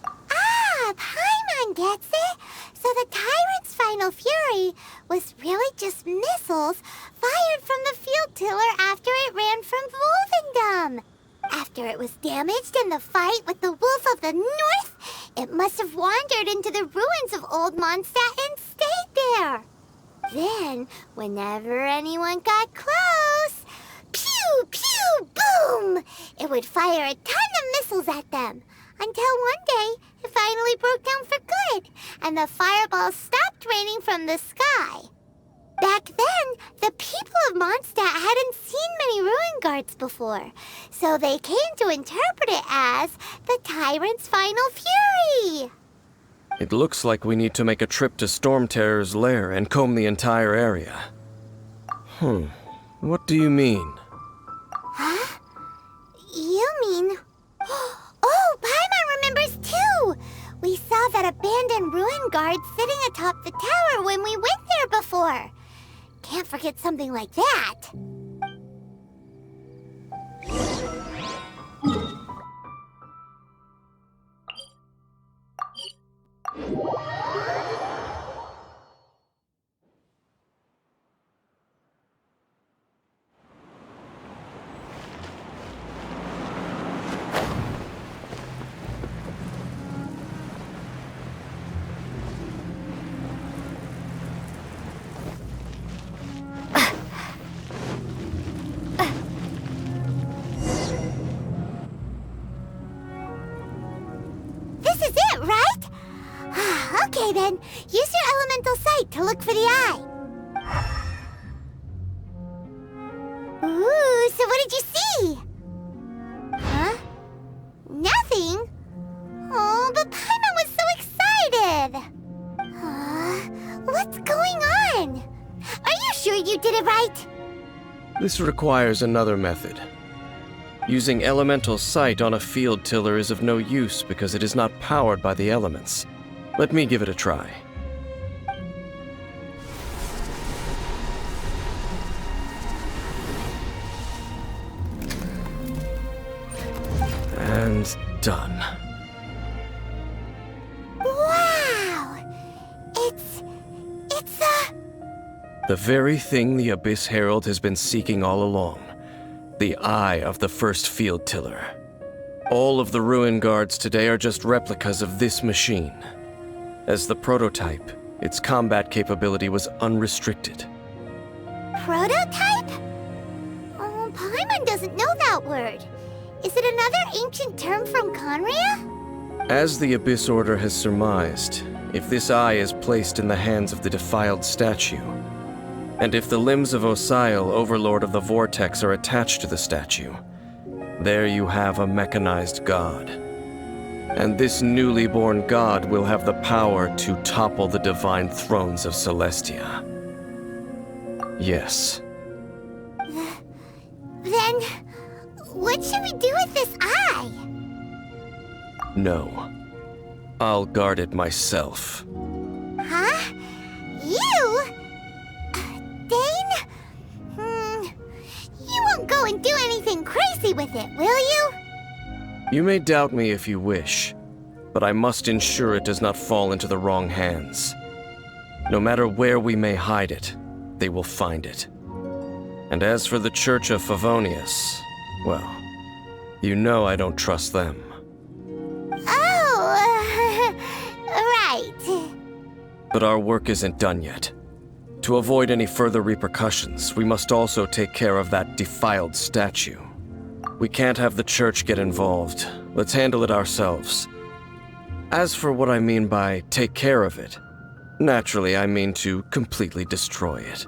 Ah, Paimon gets it! So the tyrant's final fury was really just missiles fired from the field tiller after it ran from Wolvendom. After it was damaged in the fight with the Wolf of the North, it must have wandered into the ruins of Old Mondstadt and stayed there. Then, whenever anyone got close, pew, pew, boom! It would fire a ton of missiles at them, until one day it finally broke down for good, and the fireballs stopped raining from the sky. Back then, the people of Mondstadt hadn't seen many ruin guards before, so they came to interpret it as the tyrant's final fury. It looks like we need to make a trip to Storm Terror's lair and comb the entire area. What do you mean? Huh? You mean... Oh, Paimon remembers too! We saw that abandoned ruin guard sitting atop the tower when we went there before. Can't forget something like that. Okay then, use your elemental sight to look for the eye. Ooh, so what did you see? Huh? Nothing? Oh, but Paimon was so excited! What's going on? Are you sure you did it right? This requires another method. Using elemental sight on a field tiller is of no use because it is not powered by the elements. Let me give it a try. And done. Wow! It's The very thing the Abyss Herald has been seeking all along. The eye of the first field tiller. All of the ruin guards today are just replicas of this machine. As the prototype, its combat capability was unrestricted. prototype? Oh, Paimon doesn't know that word. Is it another ancient term from Conria? As the Abyss Order has surmised, if this eye is placed in the hands of the defiled statue, and if the limbs of Osial, Overlord of the Vortex, are attached to the statue, there you have a mechanized god. And this newly born god will have the power to topple the divine thrones of Celestia. Yes. Then, what should we do with this eye? No. I'll guard it myself. Huh? You? Dane? You won't go and do anything crazy with it, will you? You may doubt me if you wish, but I must ensure it does not fall into the wrong hands. No matter where we may hide it, they will find it. And as for the Church of Favonius, well, you know I don't trust them. Oh, right. But our work isn't done yet. To avoid any further repercussions, we must also take care of that defiled statue. We can't have the church get involved. Let's handle it ourselves. As for what I mean by take care of it, naturally I mean to completely destroy it.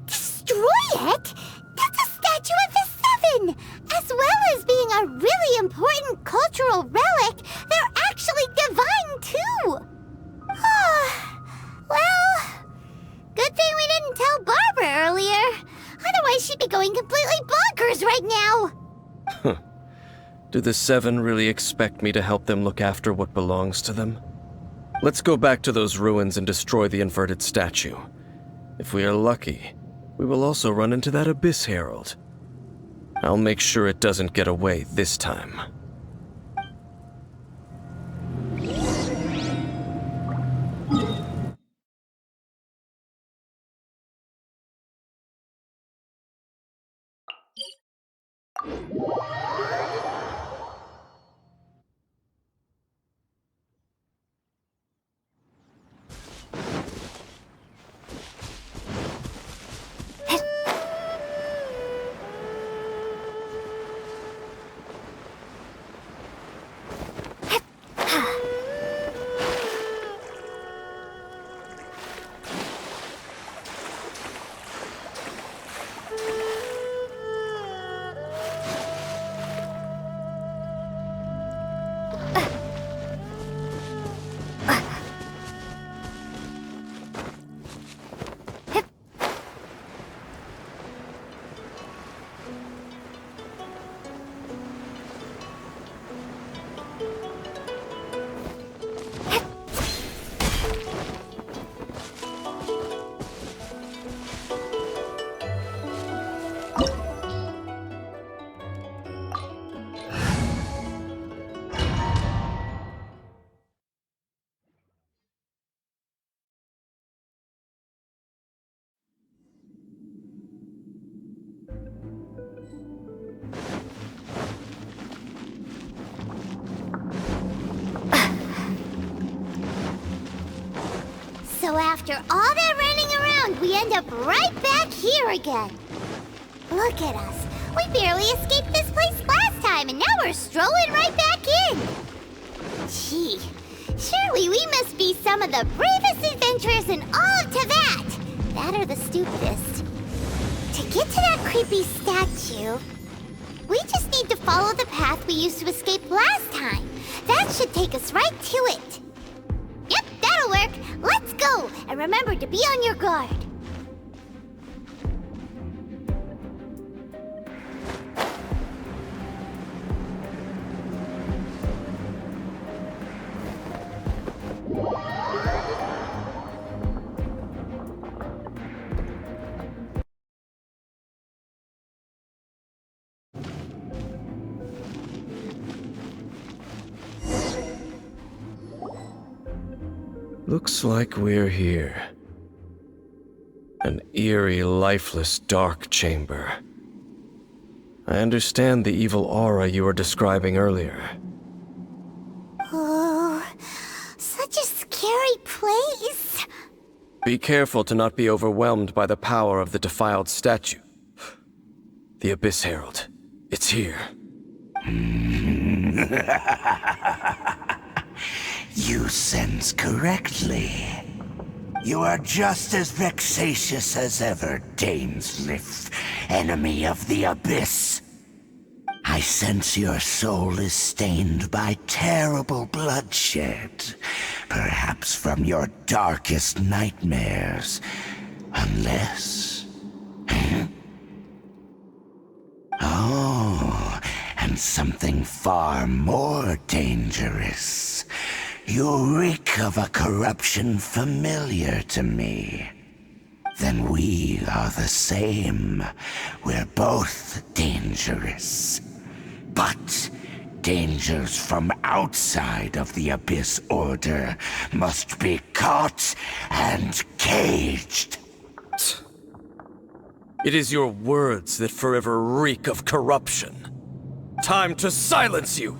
Destroy it? That's a statue of the Seven! As well as being a really important cultural relic, they're actually divine too! Well, good thing we didn't tell Barbara earlier. Otherwise she'd be going completely bonkers right now! Do the Seven really expect me to help them look after what belongs to them? Let's go back to those ruins and destroy the inverted statue. If we are lucky, we will also run into that Abyss Herald. I'll make sure it doesn't get away this time. So after all that running around, we end up right back here again. Look at us. We barely escaped this place last time, and now we're strolling right back in. Gee, Surely we must be some of the bravest adventurers in all of Teyvat! That or the stupidest. To get to that creepy statue, we just need to follow the path we used to escape last time. That should take us right to it. Yep, that'll work. Let's go, and remember to be on your guard. Looks like we're here. An eerie, lifeless, dark chamber. I understand the evil aura you were describing earlier. Oh, such a scary place. Be careful to not be overwhelmed by the power of the defiled statue. The Abyss Herald. It's here. You sense correctly. You are just as vexatious as ever, Dainsleif, enemy of the Abyss. I sense your soul is stained by terrible bloodshed, perhaps from your darkest nightmares, unless... Oh, and something far more dangerous. You reek of a corruption familiar to me. Then we are the same. We're both dangerous. But dangers from outside of the Abyss Order must be caught and caged. It is your words that forever reek of corruption. Time to silence you!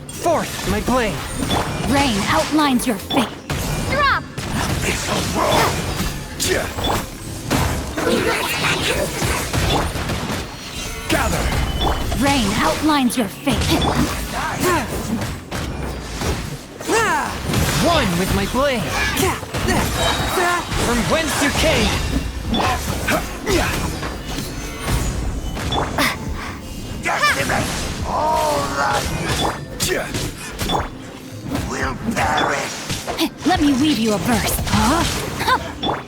Forth, my blade! Rain outlines your fate. Drop! Gather! Rain outlines your fate. One with my blade! From whence you came! All that will perish. Let me weave you a verse. Huh?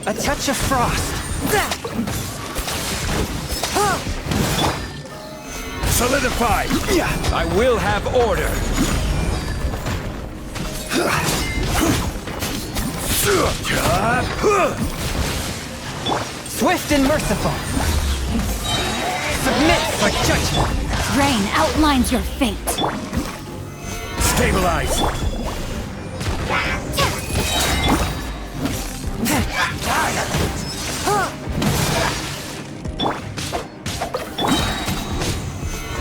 A touch of frost! Solidify! I will have order! Swift and merciful! Submit for judgment! Rain outlines your fate. Stabilize!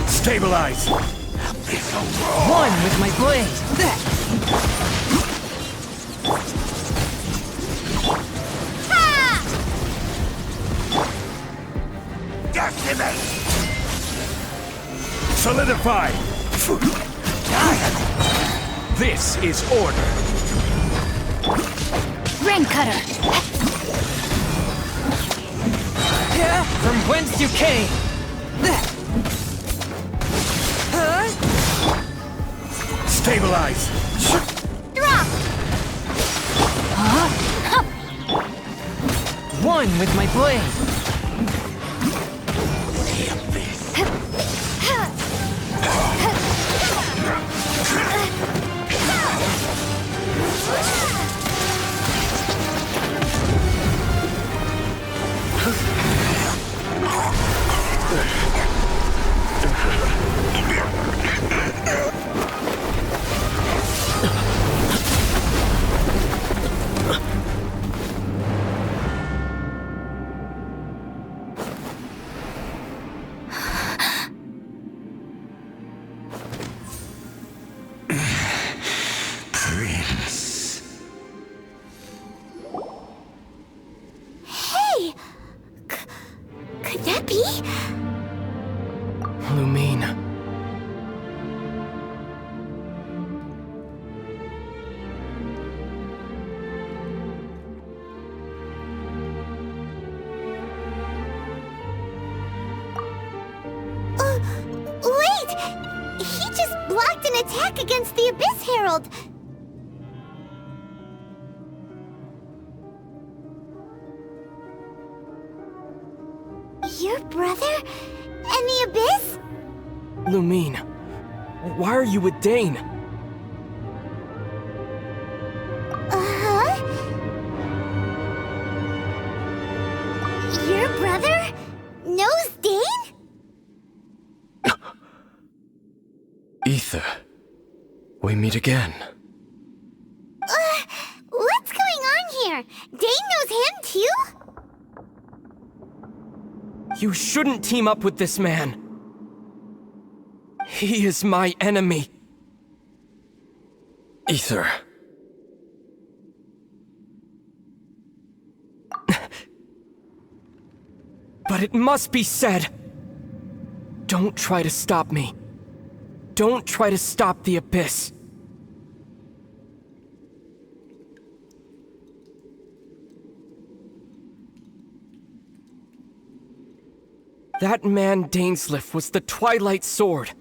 Stabilize! One with my blade! Decimate! Solidify! This is order! Rain cutter. From whence you came! Stabilize! Drop! One with my blade! happy? Lumine. Wait! He just blocked an attack against the Abyss Herald! Your brother? And the Abyss? Lumine, why are you with Dane? Uh-huh? Your brother knows Dane? Ether, we meet again. What's going on here? Dane knows him too? You shouldn't team up with this man. He is my enemy. Ether. But it must be said. Don't try to stop me. Don't try to stop the Abyss. That man Dainsleif was the Twilight Sword,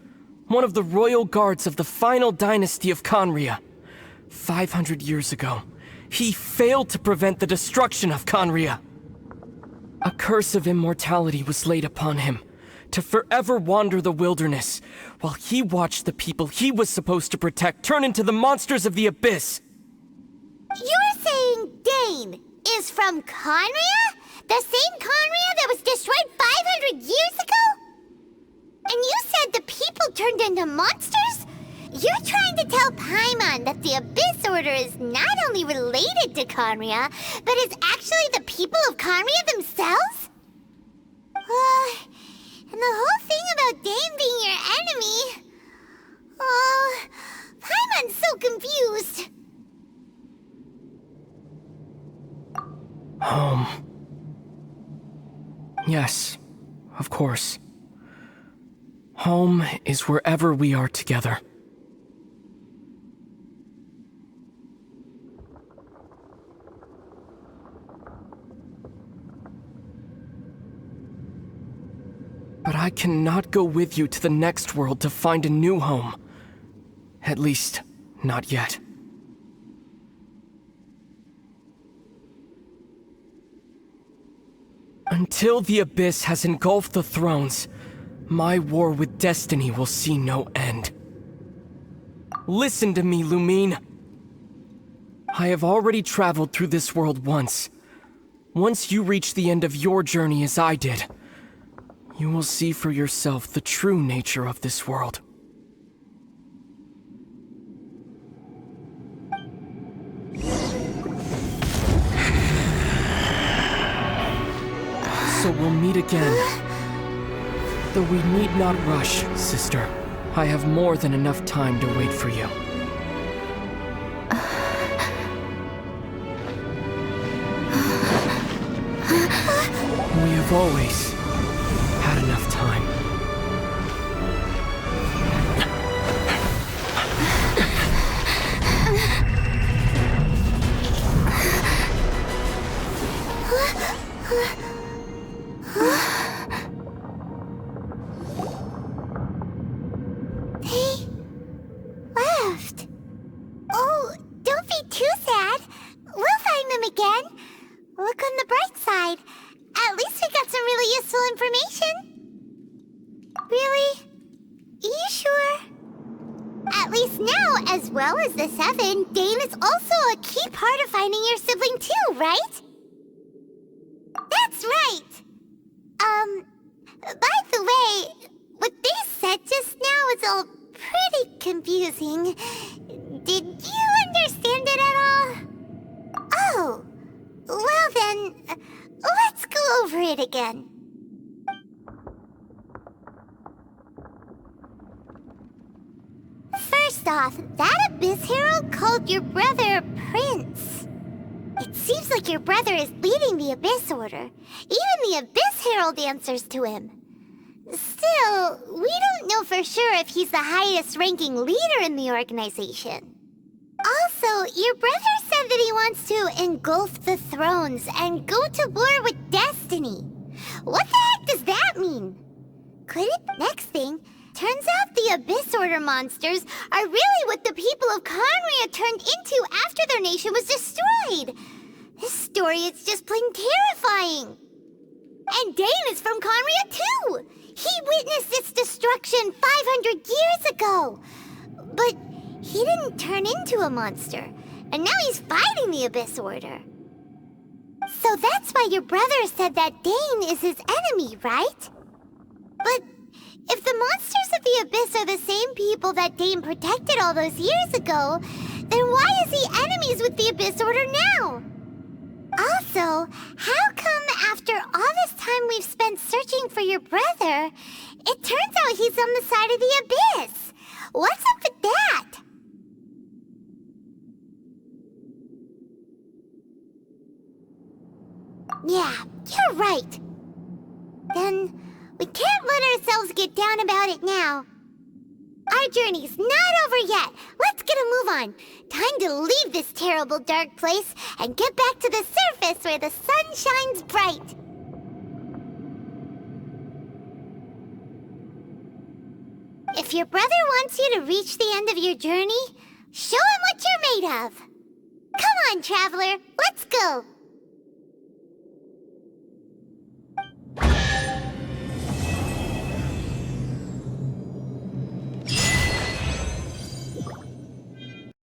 one of the royal guards of the final dynasty of Conria. 500 years ago, he failed to prevent the destruction of Conria. A curse of immortality was laid upon him, to forever wander the wilderness, while he watched the people he was supposed to protect turn into the monsters of the Abyss. You're saying Dane is from Conria? The same Conria that was destroyed 500 years ago? And you said the people turned into monsters? You're trying to tell Paimon that the Abyss Order is not only related to Conria, but is actually the people of Conria themselves? And the whole thing about Dane being your enemy... Oh, Paimon's so confused. Home. Yes, of course. Home is wherever we are together. But I cannot go with you to the next world to find a new home. At least, not yet. Until the Abyss has engulfed the thrones, my war with destiny will see no end. Listen to me, Lumine. I have already traveled through this world once. Once you reach the end of your journey as I did, you will see for yourself the true nature of this world. So we'll meet again. Though we need not rush, sister. I have more than enough time to wait for you. We have always had enough time. They left. Oh, don't be too sad. We'll find them again. Look on the bright side. At least we got some really useful information. Really? You sure? At least now, as well as the Seven, Dane is also a key part of finding your sibling too, right? That's right! By the way, what they said just now is all pretty confusing. Did you understand it at all? Oh, well then, let's go over it again. First off, that Abyss Herald called your brother Prince. It seems like your brother is leading the Abyss Order. Even the Abyss Herald answers to him. Still, we don't know for sure if he's the highest-ranking leader in the organization. Also, your brother said that he wants to engulf the thrones and go to war with Destiny. What the heck does that mean? Could it? Next thing, turns out the Abyss Order monsters are really what the people of Conria turned into after their nation was destroyed. This story is just plain terrifying. And Dane is from Conria too. He witnessed its destruction 500 years ago. But he didn't turn into a monster, and now he's fighting the Abyss Order. So that's why your brother said that Dane is his enemy, right? But if the monsters of the Abyss are the same people that Dane protected all those years ago, then why is he enemies with the Abyss Order now? Also, how come after all this time we've spent searching for your brother, it turns out he's on the side of the Abyss? What's up with that? Yeah, you're right. Then we can't let ourselves get down about it now. Our journey's not over yet. Let's get a move on. Time to leave this terrible dark place and get back to the surface where the sun shines bright. If your brother wants you to reach the end of your journey, show him what you're made of. Come on, traveler, let's go.